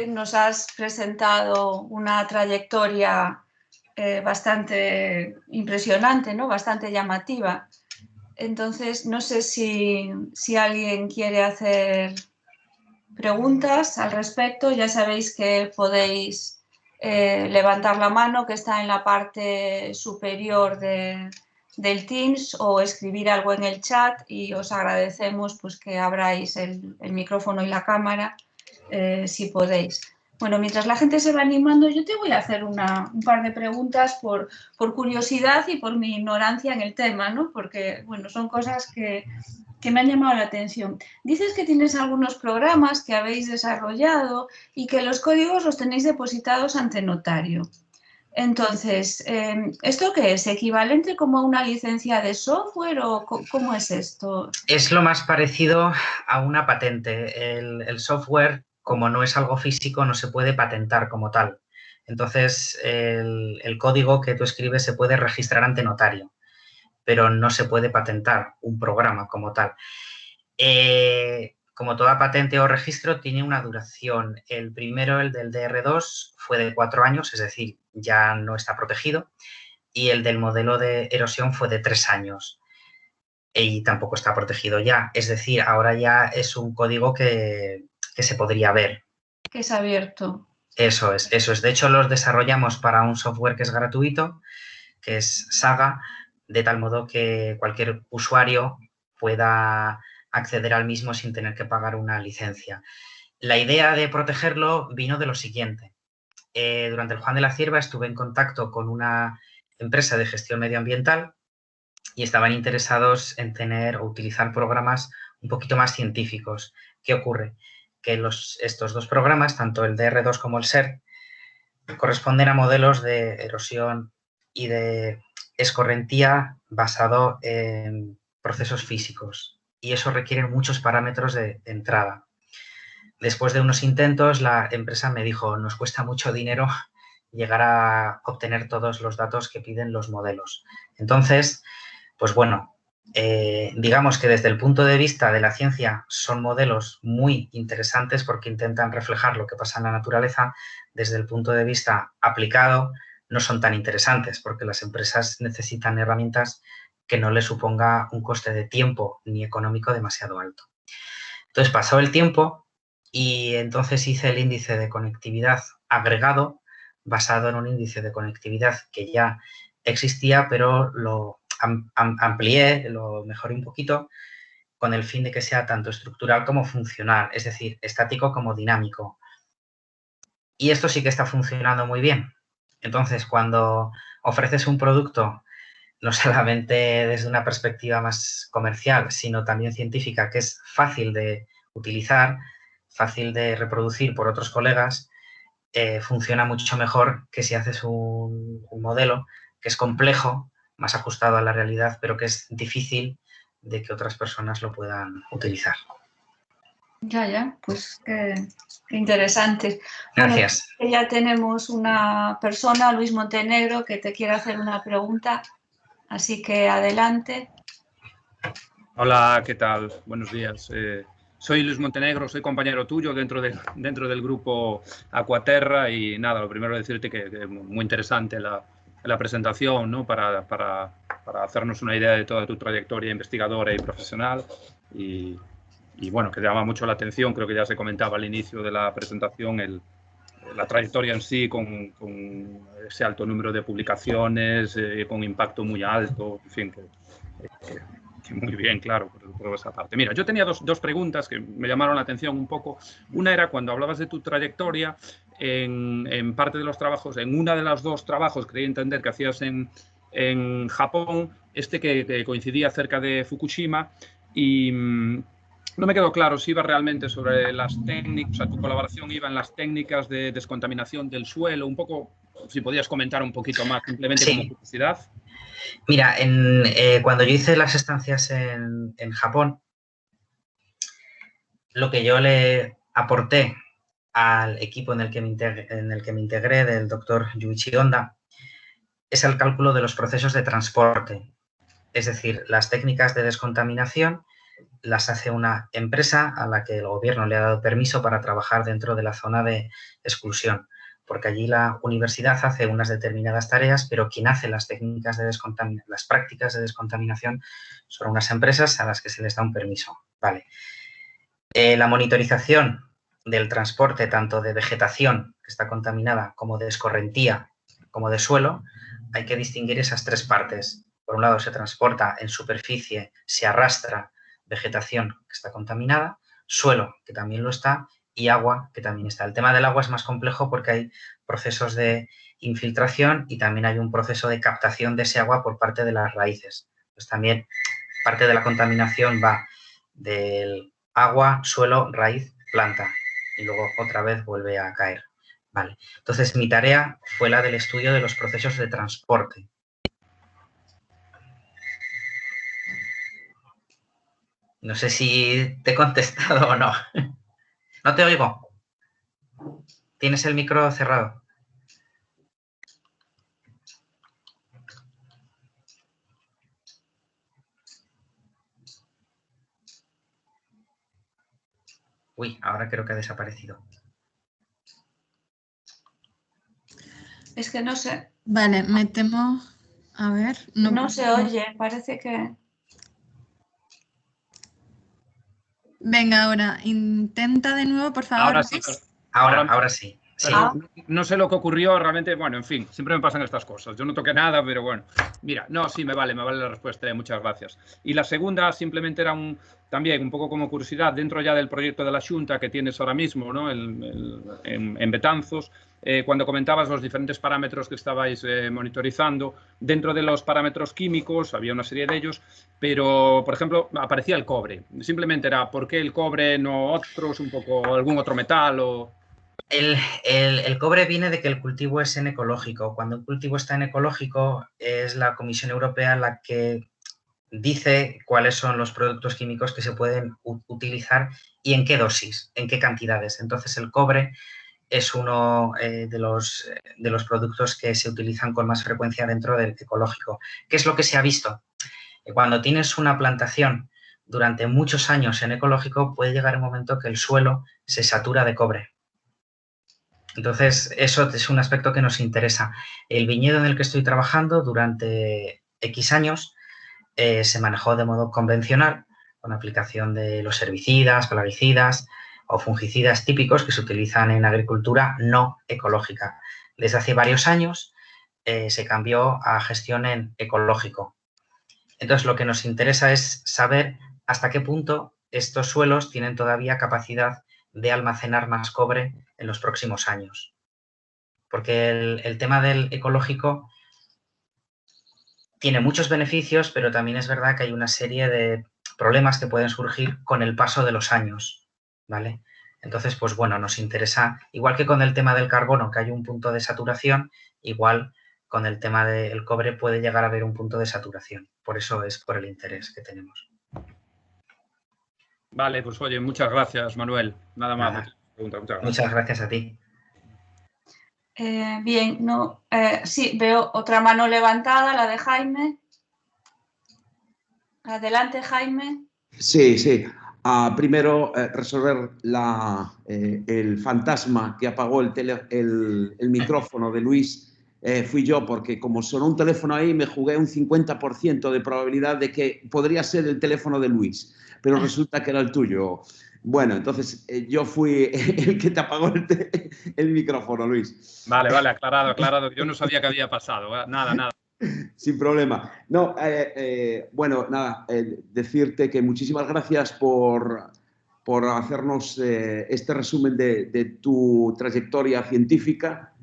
nos has presentado una trayectoria bastante impresionante, ¿no? Bastante llamativa. Entonces, no sé si alguien quiere hacer preguntas al respecto. Ya sabéis que podéis levantar la mano, que está en la parte superior del Teams, o escribir algo en el chat, y os agradecemos pues, que abráis el micrófono y la cámara si podéis. Bueno, mientras la gente se va animando, yo te voy a hacer un par de preguntas por curiosidad y por mi ignorancia en el tema, ¿no? Porque, bueno, son cosas que me han llamado la atención. Dices que tienes algunos programas que habéis desarrollado y que los códigos los tenéis depositados ante notario. Entonces, ¿esto qué es? ¿Equivalente como a una licencia de software o cómo es esto? Es lo más parecido a una patente. El software, como no es algo físico, no se puede patentar como tal. Entonces, el código que tú escribes se puede registrar ante notario, pero no se puede patentar un programa como tal. Como toda patente o registro, tiene una duración. El primero, el del DR2, fue de 4 años, es decir, ya no está protegido, y el del modelo de erosión fue de 3 años. Y tampoco está protegido ya. Es decir, ahora ya es un código que se podría ver. Que es abierto. Eso es, eso es. De hecho, los desarrollamos para un software que es gratuito, que es Saga, de tal modo que cualquier usuario pueda acceder al mismo sin tener que pagar una licencia. La idea de protegerlo vino de lo siguiente. Durante el Juan de la Cierva estuve en contacto con una empresa de gestión medioambiental y estaban interesados en tener o utilizar programas un poquito más científicos. ¿Qué ocurre? Que estos 2 programas, tanto el DR2 como el SER, corresponden a modelos de erosión y de escorrentía basado en procesos físicos, y eso requiere muchos parámetros de entrada. Después de unos intentos, la empresa me dijo, nos cuesta mucho dinero llegar a obtener todos los datos que piden los modelos. Entonces, pues bueno, digamos que desde el punto de vista de la ciencia son modelos muy interesantes porque intentan reflejar lo que pasa en la naturaleza. Desde el punto de vista aplicado no son tan interesantes porque las empresas necesitan herramientas que no les suponga un coste de tiempo ni económico demasiado alto. Entonces pasó el tiempo y entonces hice el índice de conectividad agregado basado en un índice de conectividad que ya existía, pero lo amplié, lo mejoré un poquito con el fin de que sea tanto estructural como funcional, es decir, estático como dinámico. Y esto sí que está funcionando muy bien. Entonces, cuando ofreces un producto, no solamente desde una perspectiva más comercial, sino también científica, que es fácil de utilizar, fácil de reproducir por otros colegas, funciona mucho mejor que si haces un modelo que es complejo, más ajustado a la realidad, pero que es difícil de que otras personas lo puedan utilizar. Ya, pues qué interesante. Gracias. Bueno, ya tenemos una persona, Luis Montenegro, que te quiere hacer una pregunta, así que adelante. Hola, ¿qué tal? Buenos días. Soy Luis Montenegro, soy compañero tuyo dentro del grupo Aquaterra y nada, lo primero es decirte que muy interesante la presentación, ¿no? para hacernos una idea de toda tu trayectoria investigadora y profesional y bueno, que llama mucho la atención, creo que ya se comentaba al inicio de la presentación la trayectoria en sí, con ese alto número de publicaciones, con impacto muy alto, en fin, que muy bien, claro, por esa parte. Mira, yo tenía dos preguntas que me llamaron la atención un poco. Una era cuando hablabas de tu trayectoria en parte de los trabajos, en una de los dos trabajos, creí entender que hacías en Japón, que coincidía cerca de Fukushima, y no me quedó claro si iba realmente sobre las técnicas, o sea, tu colaboración iba en las técnicas de descontaminación del suelo, un poco, si podías comentar un poquito más, simplemente Sí. como curiosidad. Mira, cuando yo hice las estancias en Japón, lo que yo le aporté al equipo en el que me integré del doctor Yuichi Honda es el cálculo de los procesos de transporte. Es decir, las técnicas de descontaminación las hace una empresa a la que el gobierno le ha dado permiso para trabajar dentro de la zona de exclusión, porque allí la universidad hace unas determinadas tareas, pero quien hace las técnicas de descontaminación, las prácticas de descontaminación, son unas empresas a las que se les da un permiso. Vale. La monitorización del transporte tanto de vegetación que está contaminada como de escorrentía como de suelo, hay que distinguir esas tres partes. Por un lado, se transporta en superficie, se arrastra vegetación que está contaminada, suelo que también lo está y agua que también está. El tema del agua es más complejo porque hay procesos de infiltración y también hay un proceso de captación de ese agua por parte de las raíces. Pues también parte de la contaminación va del agua, suelo, raíz, planta y luego otra vez vuelve a caer. Vale. Entonces, mi tarea fue la del estudio de los procesos de transporte. No sé si te he contestado o no. No te oigo. Tienes el micro cerrado. Uy, ahora creo que ha desaparecido. Es que no sé. Vale, me temo... A ver... No se oye, parece que... Venga, ahora, intenta de nuevo, por favor. Ahora sí. Ahora sí. Sí. No sé lo que ocurrió realmente, bueno, en fin, siempre me pasan estas cosas. Yo no toqué nada, pero bueno. Mira, no, sí, me vale la respuesta, muchas gracias. Y la segunda simplemente era también un poco como curiosidad, dentro ya del proyecto de la Xunta que tienes ahora mismo, ¿no? En Betanzos, cuando comentabas los diferentes parámetros que estabais monitorizando, dentro de los parámetros químicos, había una serie de ellos, pero, por ejemplo, aparecía el cobre. Simplemente era, ¿por qué el cobre no otros, un poco algún otro metal o...? El cobre viene de que el cultivo es en ecológico. Cuando un cultivo está en ecológico, es la Comisión Europea la que dice cuáles son los productos químicos que se pueden utilizar y en qué dosis, en qué cantidades. Entonces, el cobre es uno de los productos que se utilizan con más frecuencia dentro del ecológico. ¿Qué es lo que se ha visto? Cuando tienes una plantación durante muchos años en ecológico, puede llegar un momento que el suelo se satura de cobre. Entonces, eso es un aspecto que nos interesa. El viñedo en el que estoy trabajando durante X años se manejó de modo convencional, con aplicación de los herbicidas, plaguicidas o fungicidas típicos que se utilizan en agricultura no ecológica. Desde hace varios años se cambió a gestión en ecológico. Entonces, lo que nos interesa es saber hasta qué punto estos suelos tienen todavía capacidad de almacenar más cobre en los próximos años. Porque el tema del ecológico tiene muchos beneficios, pero también es verdad que hay una serie de problemas que pueden surgir con el paso de los años, ¿vale? Entonces, pues bueno, nos interesa, igual que con el tema del carbono, que hay un punto de saturación, igual con el tema del cobre puede llegar a haber un punto de saturación. Por eso es por el interés que tenemos. Vale, pues oye, muchas gracias, Manuel. Nada más. Muchas gracias a ti. Bien, no, sí, veo otra mano levantada, la de Jaime. Adelante, Jaime. Sí. Primero, resolver el fantasma que apagó el micrófono de Luis. Fui yo, porque como sonó un teléfono ahí, me jugué un 50% de probabilidad de que podría ser el teléfono de Luis, pero resulta que era el tuyo, Bueno, entonces yo fui el que te apagó el micrófono, Luis. Vale, vale, aclarado. Yo no sabía qué había pasado. Nada. Sin problema. No, bueno, nada, decirte que muchísimas gracias por hacernos este resumen de tu trayectoria científica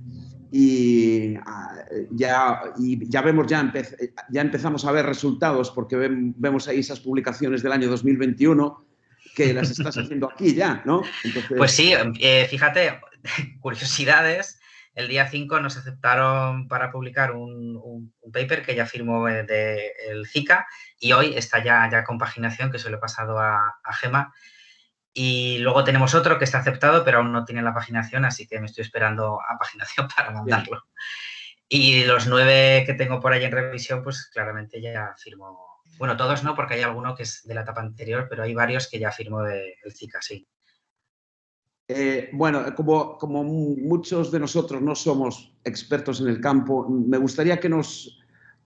y ya vemos, ya empezamos a ver resultados porque vemos ahí esas publicaciones del año 2021 que las estás haciendo aquí ya, ¿no? Entonces... Pues sí, fíjate, curiosidades. El día 5 nos aceptaron para publicar un paper que ya firmó el Zika y hoy está ya con paginación, que se lo he pasado a Gemma. Y luego tenemos otro que está aceptado, pero aún no tiene la paginación, así que me estoy esperando a paginación para mandarlo. Bien. Y los 9 que tengo por ahí en revisión, pues claramente ya firmó. Bueno, todos no, porque hay alguno que es de la etapa anterior, pero hay varios que ya firmó del Zika, sí. Bueno, como muchos de nosotros no somos expertos en el campo, me gustaría que nos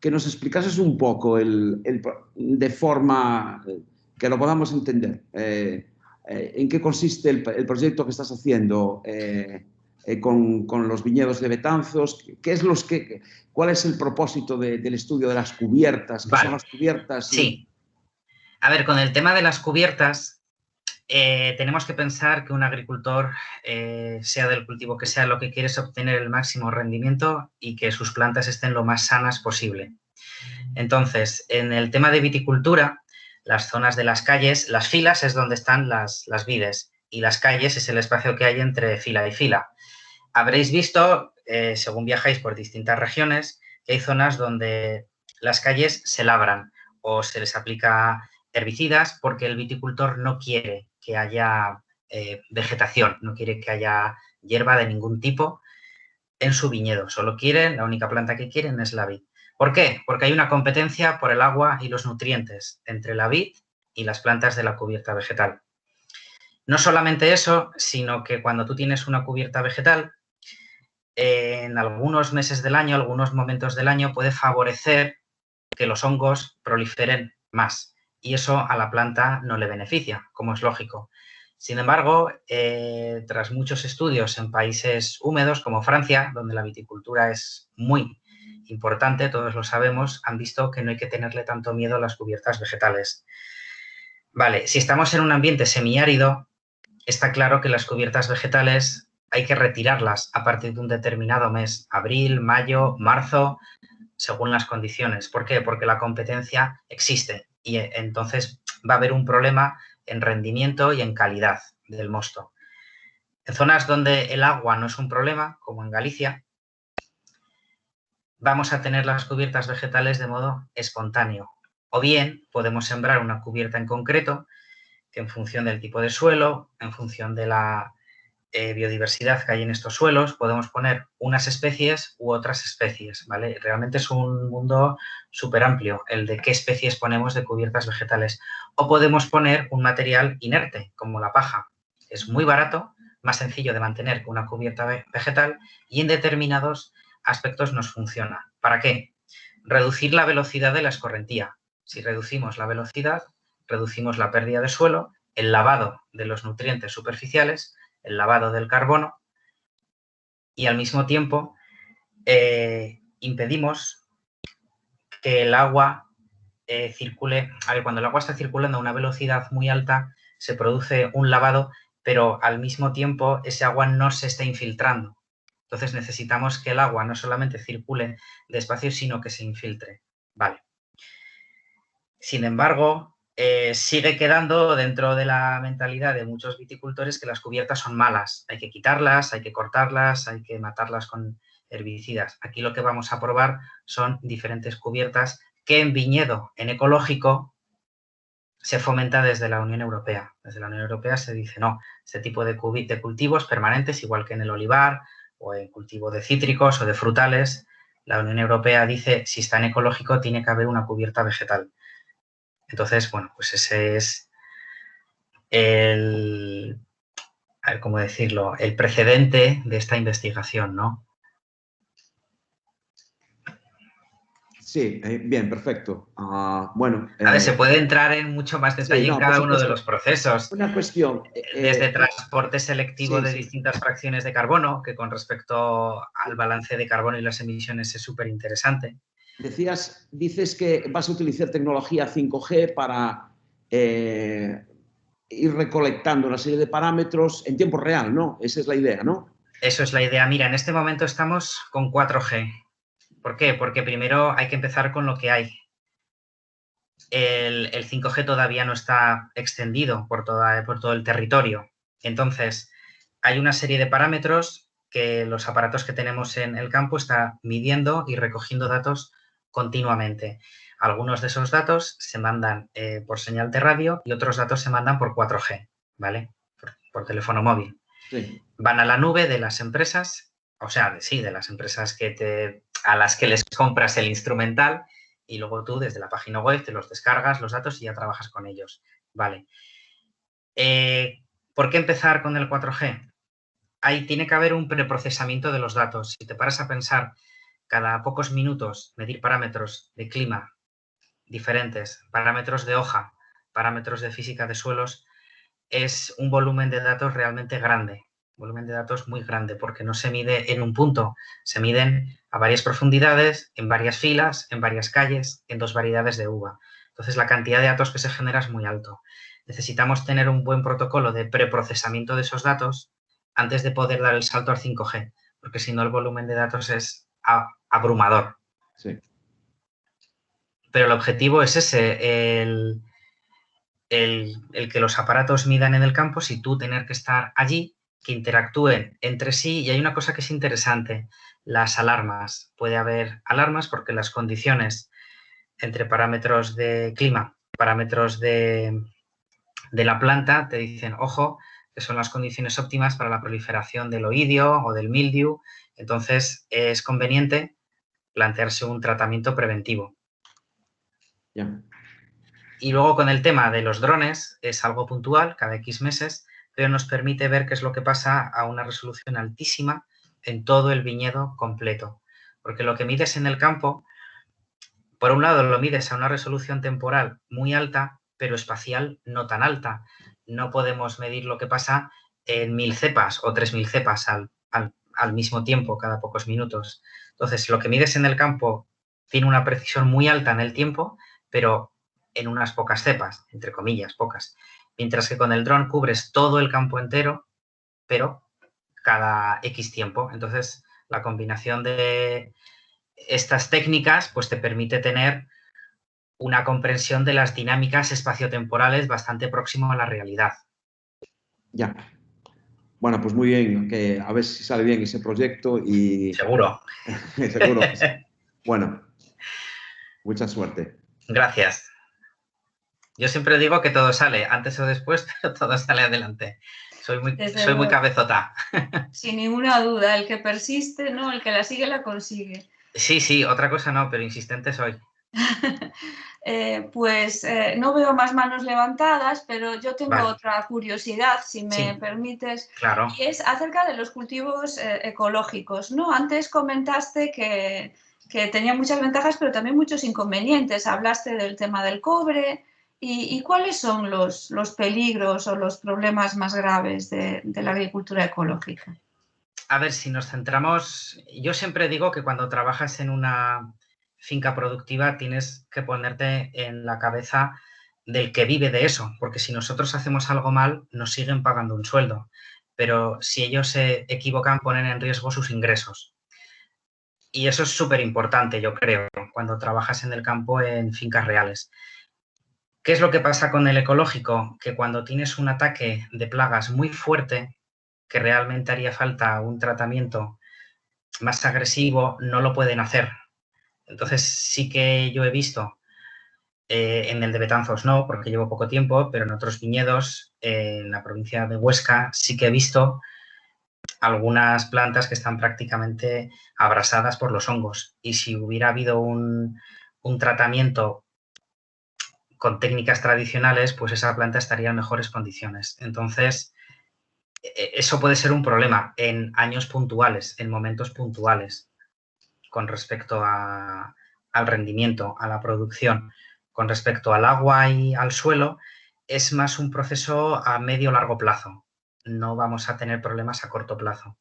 explicases un poco de forma que lo podamos entender. ¿En qué consiste el proyecto que estás haciendo con los viñedos de Betanzos? ¿Cuál es el propósito del estudio de las cubiertas? ¿Qué son las cubiertas? Sí. A ver, con el tema de las cubiertas, tenemos que pensar que un agricultor, sea del cultivo que sea, lo que quiere es obtener el máximo rendimiento y que sus plantas estén lo más sanas posible. Entonces, en el tema de viticultura, las zonas de las calles, las filas es donde están las vides y las calles es el espacio que hay entre fila y fila. Habréis visto, según viajáis por distintas regiones, que hay zonas donde las calles se labran o se les aplica herbicidas porque el viticultor no quiere que haya vegetación, no quiere que haya hierba de ningún tipo en su viñedo. Solo quieren, la única planta que quieren es la vid. ¿Por qué? Porque hay una competencia por el agua y los nutrientes entre la vid y las plantas de la cubierta vegetal. No solamente eso, sino que cuando tú tienes una cubierta vegetal, en algunos meses del año, algunos momentos del año, puede favorecer que los hongos proliferen más y eso a la planta no le beneficia, como es lógico. Sin embargo, tras muchos estudios en países húmedos como Francia, donde la viticultura es muy importante, todos lo sabemos, han visto que no hay que tenerle tanto miedo a las cubiertas vegetales. Vale, si estamos en un ambiente semiárido, está claro que las cubiertas vegetales hay que retirarlas a partir de un determinado mes, abril, mayo, marzo, según las condiciones. ¿Por qué? Porque la competencia existe y entonces va a haber un problema en rendimiento y en calidad del mosto. En zonas donde el agua no es un problema, como en Galicia, vamos a tener las cubiertas vegetales de modo espontáneo. O bien podemos sembrar una cubierta en concreto que en función del tipo de suelo, en función de la biodiversidad que hay en estos suelos, podemos poner unas especies u otras especies, ¿vale? Realmente es un mundo súper amplio el de qué especies ponemos de cubiertas vegetales. O podemos poner un material inerte, como la paja. Es muy barato, más sencillo de mantener que una cubierta vegetal y en determinados aspectos nos funciona. ¿Para qué? Reducir la velocidad de la escorrentía. Si reducimos la velocidad, reducimos la pérdida de suelo, el lavado de los nutrientes superficiales, el lavado del carbono y al mismo tiempo impedimos que el agua circule. A ver, cuando el agua está circulando a una velocidad muy alta se produce un lavado, pero al mismo tiempo ese agua no se está infiltrando. Entonces necesitamos que el agua no solamente circule despacio, sino que se infiltre. Vale. Sin embargo, sigue quedando dentro de la mentalidad de muchos viticultores que las cubiertas son malas. Hay que quitarlas, hay que cortarlas, hay que matarlas con herbicidas. Aquí lo que vamos a probar son diferentes cubiertas que en viñedo, en ecológico, se fomenta desde la Unión Europea. Desde la Unión Europea se dice, no, este tipo de cultivos permanentes, igual que en el olivar o en cultivo de cítricos o de frutales, la Unión Europea dice, si está en ecológico, tiene que haber una cubierta vegetal. Entonces, bueno, pues ese es el, a ver cómo decirlo, el precedente de esta investigación, ¿no? Sí, bien, perfecto. Bueno, A ver, se puede entrar en mucho más detalle sí, no, en por cada uno de supuesto. los procesos. Una cuestión. Desde transporte selectivo sí, de sí. distintas fracciones de carbono, que con respecto al balance de carbono y las emisiones es súper interesante. Dices que vas a utilizar tecnología 5G para ir recolectando una serie de parámetros en tiempo real, ¿no? Esa es la idea, ¿no? Eso es la idea. Mira, en este momento estamos con 4G. ¿Por qué? Porque primero hay que empezar con lo que hay. El 5G todavía no está extendido por todo el territorio. Entonces, hay una serie de parámetros que los aparatos que tenemos en el campo están midiendo y recogiendo datos continuamente. Algunos de esos datos se mandan por señal de radio y otros datos se mandan por 4G, ¿vale? Por teléfono móvil. Sí. Van a la nube de las empresas, o sea, sí, de las empresas a las que les compras el instrumental y luego tú desde la página web te los descargas, los datos y ya trabajas con ellos. Vale. ¿Por qué empezar con el 4G? Ahí tiene que haber un preprocesamiento de los datos. Si te paras a pensar, cada pocos minutos medir parámetros de clima diferentes, parámetros de hoja, parámetros de física de suelos, es un volumen de datos realmente grande, volumen de datos muy grande, porque no se mide en un punto, se miden a varias profundidades, en varias filas, en varias calles, en 2 variedades de uva. Entonces, la cantidad de datos que se genera es muy alto. Necesitamos tener un buen protocolo de preprocesamiento de esos datos antes de poder dar el salto al 5G, porque si no el volumen de datos es abrumador. Sí. Pero el objetivo es ese, el que los aparatos midan en el campo, si tú tener que estar allí, que interactúen entre sí. Y hay una cosa que es interesante, las alarmas. Puede haber alarmas porque las condiciones entre parámetros de clima, parámetros de la planta, te dicen, ojo, que son las condiciones óptimas para la proliferación del oidio o del mildiu. Entonces, es conveniente plantearse un tratamiento preventivo. Ya. Y luego con el tema de los drones, es algo puntual, cada X meses, pero nos permite ver qué es lo que pasa a una resolución altísima en todo el viñedo completo. Porque lo que mides en el campo, por un lado lo mides a una resolución temporal muy alta, pero espacial no tan alta. No podemos medir lo que pasa en 1000 cepas o 3000 cepas al mismo tiempo, cada pocos minutos. Entonces, lo que mides en el campo tiene una precisión muy alta en el tiempo, pero en unas pocas cepas, entre comillas, pocas. Mientras que con el dron cubres todo el campo entero, pero cada X tiempo. Entonces, la combinación de estas técnicas pues te permite tener una comprensión de las dinámicas espaciotemporales bastante próximo a la realidad. Ya. Bueno, pues muy bien, que a ver si sale bien ese proyecto y... Seguro. Seguro que sí. Bueno, mucha suerte. Gracias. Yo siempre digo que todo sale, antes o después, pero todo sale adelante. Soy muy cabezota. Sin ninguna duda, el que persiste, ¿no? El que la sigue, la consigue. Sí, otra cosa no, pero insistente soy. No veo más manos levantadas, pero yo tengo otra curiosidad, si me permites, claro. Y es acerca de los cultivos ecológicos, ¿no? Antes comentaste que tenía muchas ventajas, pero también muchos inconvenientes. Hablaste del tema del cobre. ¿Y cuáles son los peligros o los problemas más graves de la agricultura ecológica? A ver, si nos centramos, yo siempre digo que cuando trabajas en una finca productiva tienes que ponerte en la cabeza del que vive de eso, porque si nosotros hacemos algo mal, nos siguen pagando un sueldo, pero si ellos se equivocan, ponen en riesgo sus ingresos. Y eso es súper importante, yo creo, cuando trabajas en el campo en fincas reales. ¿Qué es lo que pasa con el ecológico? Que cuando tienes un ataque de plagas muy fuerte, que realmente haría falta un tratamiento más agresivo, no lo pueden hacer. Entonces sí que yo he visto, en el de Betanzos no, porque llevo poco tiempo, pero en otros viñedos, en la provincia de Huesca, sí que he visto algunas plantas que están prácticamente abrasadas por los hongos. Y si hubiera habido un tratamiento con técnicas tradicionales, pues esa planta estaría en mejores condiciones. Entonces, eso puede ser un problema en años puntuales, en momentos puntuales, con respecto a al rendimiento, a la producción. Con respecto al agua y al suelo, es más un proceso a medio largo plazo. No vamos a tener problemas a corto plazo,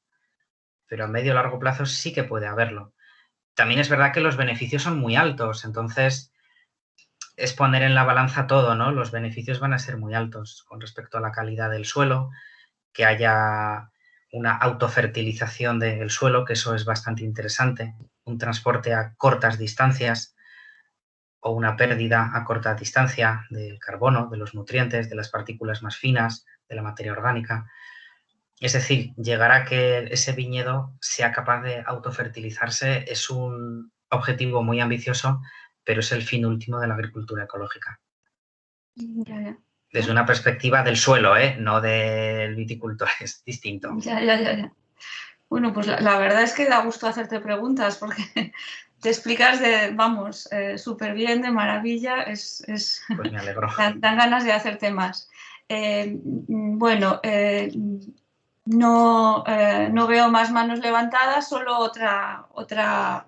pero a medio largo plazo sí que puede haberlo. También es verdad que los beneficios son muy altos, entonces es poner en la balanza todo, ¿no? Los beneficios van a ser muy altos con respecto a la calidad del suelo, que haya una autofertilización del suelo, que eso es bastante interesante, un transporte a cortas distancias o una pérdida a corta distancia del carbono, de los nutrientes, de las partículas más finas, de la materia orgánica. Es decir, llegar a que ese viñedo sea capaz de autofertilizarse es un objetivo muy ambicioso, pero es el fin último de la agricultura ecológica. Ya. Desde una perspectiva del suelo, no del viticultor, es distinto. Ya. Bueno, pues la verdad es que da gusto hacerte preguntas porque te explicas súper bien, de maravilla. Pues me alegro. Dan ganas de hacerte más. No veo más manos levantadas, solo otra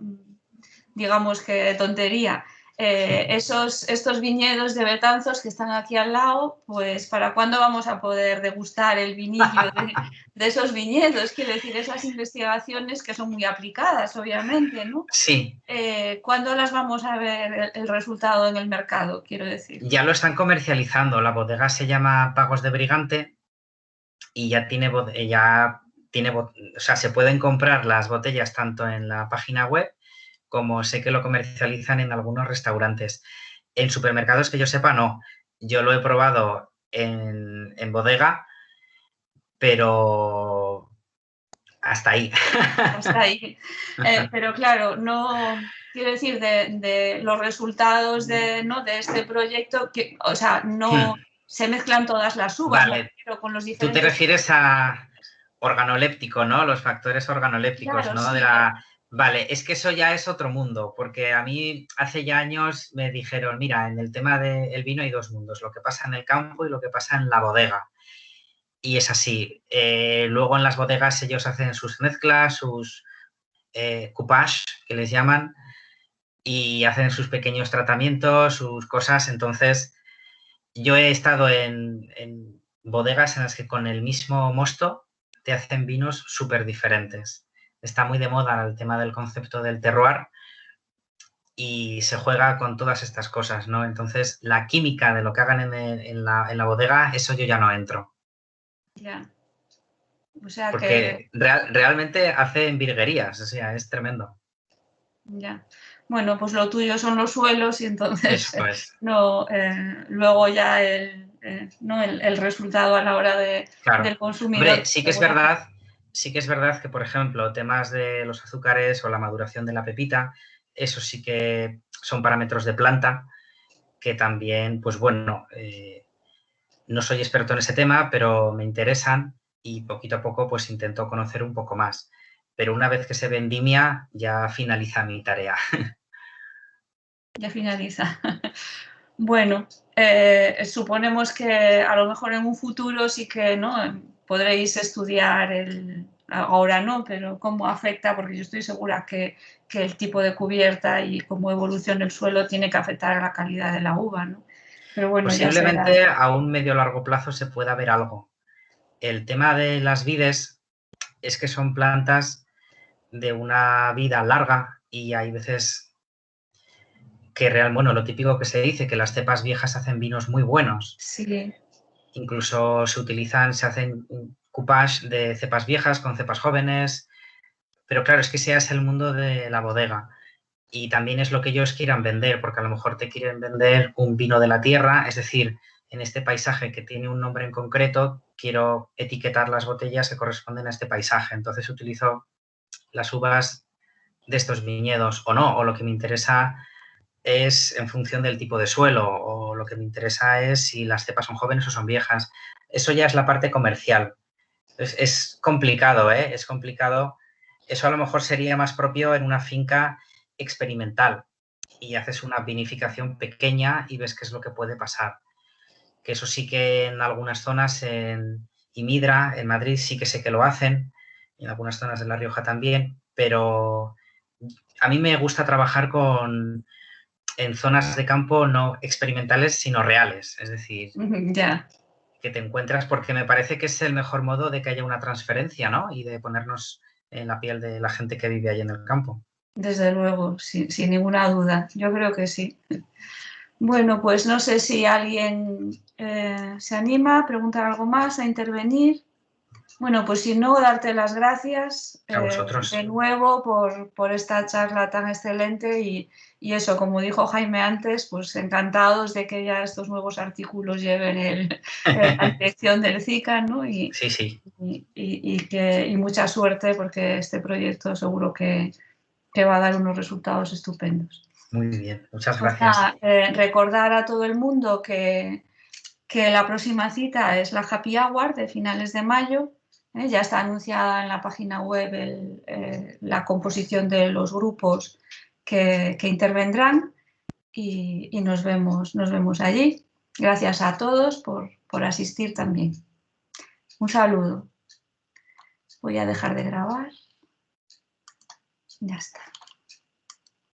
digamos que tontería. Estos viñedos de Betanzos que están aquí al lado, pues ¿para cuándo vamos a poder degustar el vinillo de esos viñedos? Quiero decir, esas investigaciones que son muy aplicadas, obviamente, ¿no? Sí. ¿Cuándo las vamos a ver el resultado en el mercado, quiero decir? Ya lo están comercializando. La bodega se llama Pagos de Brigante y o sea, se pueden comprar las botellas tanto en la página web como sé que lo comercializan en algunos restaurantes. En supermercados que yo sepa, no. Yo lo he probado en bodega, pero hasta ahí. Hasta ahí. Pero claro, no quiero decir de los resultados de este proyecto, o sea, no se mezclan todas las uvas, Vale. pero con los Tú diferentes... te refieres a organoléptico, ¿no? Los factores organolépticos, claro, ¿no? Sí. Vale, es que eso ya es otro mundo, porque a mí hace ya años me dijeron, mira, en el tema del vino hay dos mundos, lo que pasa en el campo y lo que pasa en la bodega. Y es así. Luego en las bodegas ellos hacen sus mezclas, sus coupage, que les llaman, y hacen sus pequeños tratamientos, sus cosas. Entonces, yo he estado en bodegas en las que con el mismo mosto te hacen vinos súper diferentes. Está muy de moda el tema del concepto del terroir y se juega con todas estas cosas, ¿no? Entonces, la química de lo que hagan en la bodega, eso yo ya no entro. Ya. O sea porque realmente hacen virguerías, o sea, es tremendo. Ya. Bueno, pues lo tuyo son los suelos y entonces Eso es. luego ya el resultado a la hora del consumidor. Hombre, sí que es verdad que, por ejemplo, temas de los azúcares o la maduración de la pepita, eso sí que son parámetros de planta que también, pues bueno, no soy experto en ese tema, pero me interesan y poquito a poco pues intento conocer un poco más. Pero una vez que se vendimia, ya finaliza mi tarea. Ya finaliza. Bueno, suponemos que a lo mejor en un futuro sí que ¿no? podréis estudiar ahora no, pero cómo afecta, porque yo estoy segura que el tipo de cubierta y cómo evoluciona el suelo tiene que afectar a la calidad de la uva, ¿no? Pero bueno, posiblemente a un medio largo plazo se pueda ver algo. El tema de las vides es que son plantas de una vida larga y hay veces que bueno, lo típico que se dice, que las cepas viejas hacen vinos muy buenos. Sí. Incluso se hacen coupage de cepas viejas con cepas jóvenes, pero claro, es que ese es el mundo de la bodega. Y también es lo que ellos quieran vender, porque a lo mejor te quieren vender un vino de la tierra, es decir, en este paisaje que tiene un nombre en concreto, quiero etiquetar las botellas que corresponden a este paisaje. Entonces utilizo las uvas de estos viñedos o no, o lo que me interesa es en función del tipo de suelo, o lo que me interesa es si las cepas son jóvenes o son viejas. Eso ya es la parte comercial. Es complicado, ¿eh? Es complicado. Eso a lo mejor sería más propio en una finca experimental y haces una vinificación pequeña y ves qué es lo que puede pasar. Que eso sí que en algunas zonas, en Imidra, en Madrid, sí que sé que lo hacen, y en algunas zonas de La Rioja también, pero a mí me gusta trabajar en zonas de campo no experimentales, sino reales. Es decir, que te encuentras, porque me parece que es el mejor modo de que haya una transferencia, ¿no? Y de ponernos en la piel de la gente que vive ahí en el campo. Desde luego, sin ninguna duda. Yo creo que sí. Bueno, pues no sé si alguien se anima a preguntar algo más, a intervenir. Bueno, pues si no, darte las gracias A vosotros. de nuevo por esta charla tan excelente y eso, como dijo Jaime antes, pues encantados de que ya estos nuevos artículos lleven la dirección del CICAN, ¿no? Sí. Y mucha suerte, porque este proyecto seguro que va a dar unos resultados estupendos. Muy bien, muchas gracias. Recordar a todo el mundo que la próxima cita es la Happy Hour de finales de mayo. Ya está anunciada en la página web la composición de los grupos que intervendrán y nos vemos allí. Gracias a todos por asistir también. Un saludo. Voy a dejar de grabar. Ya está.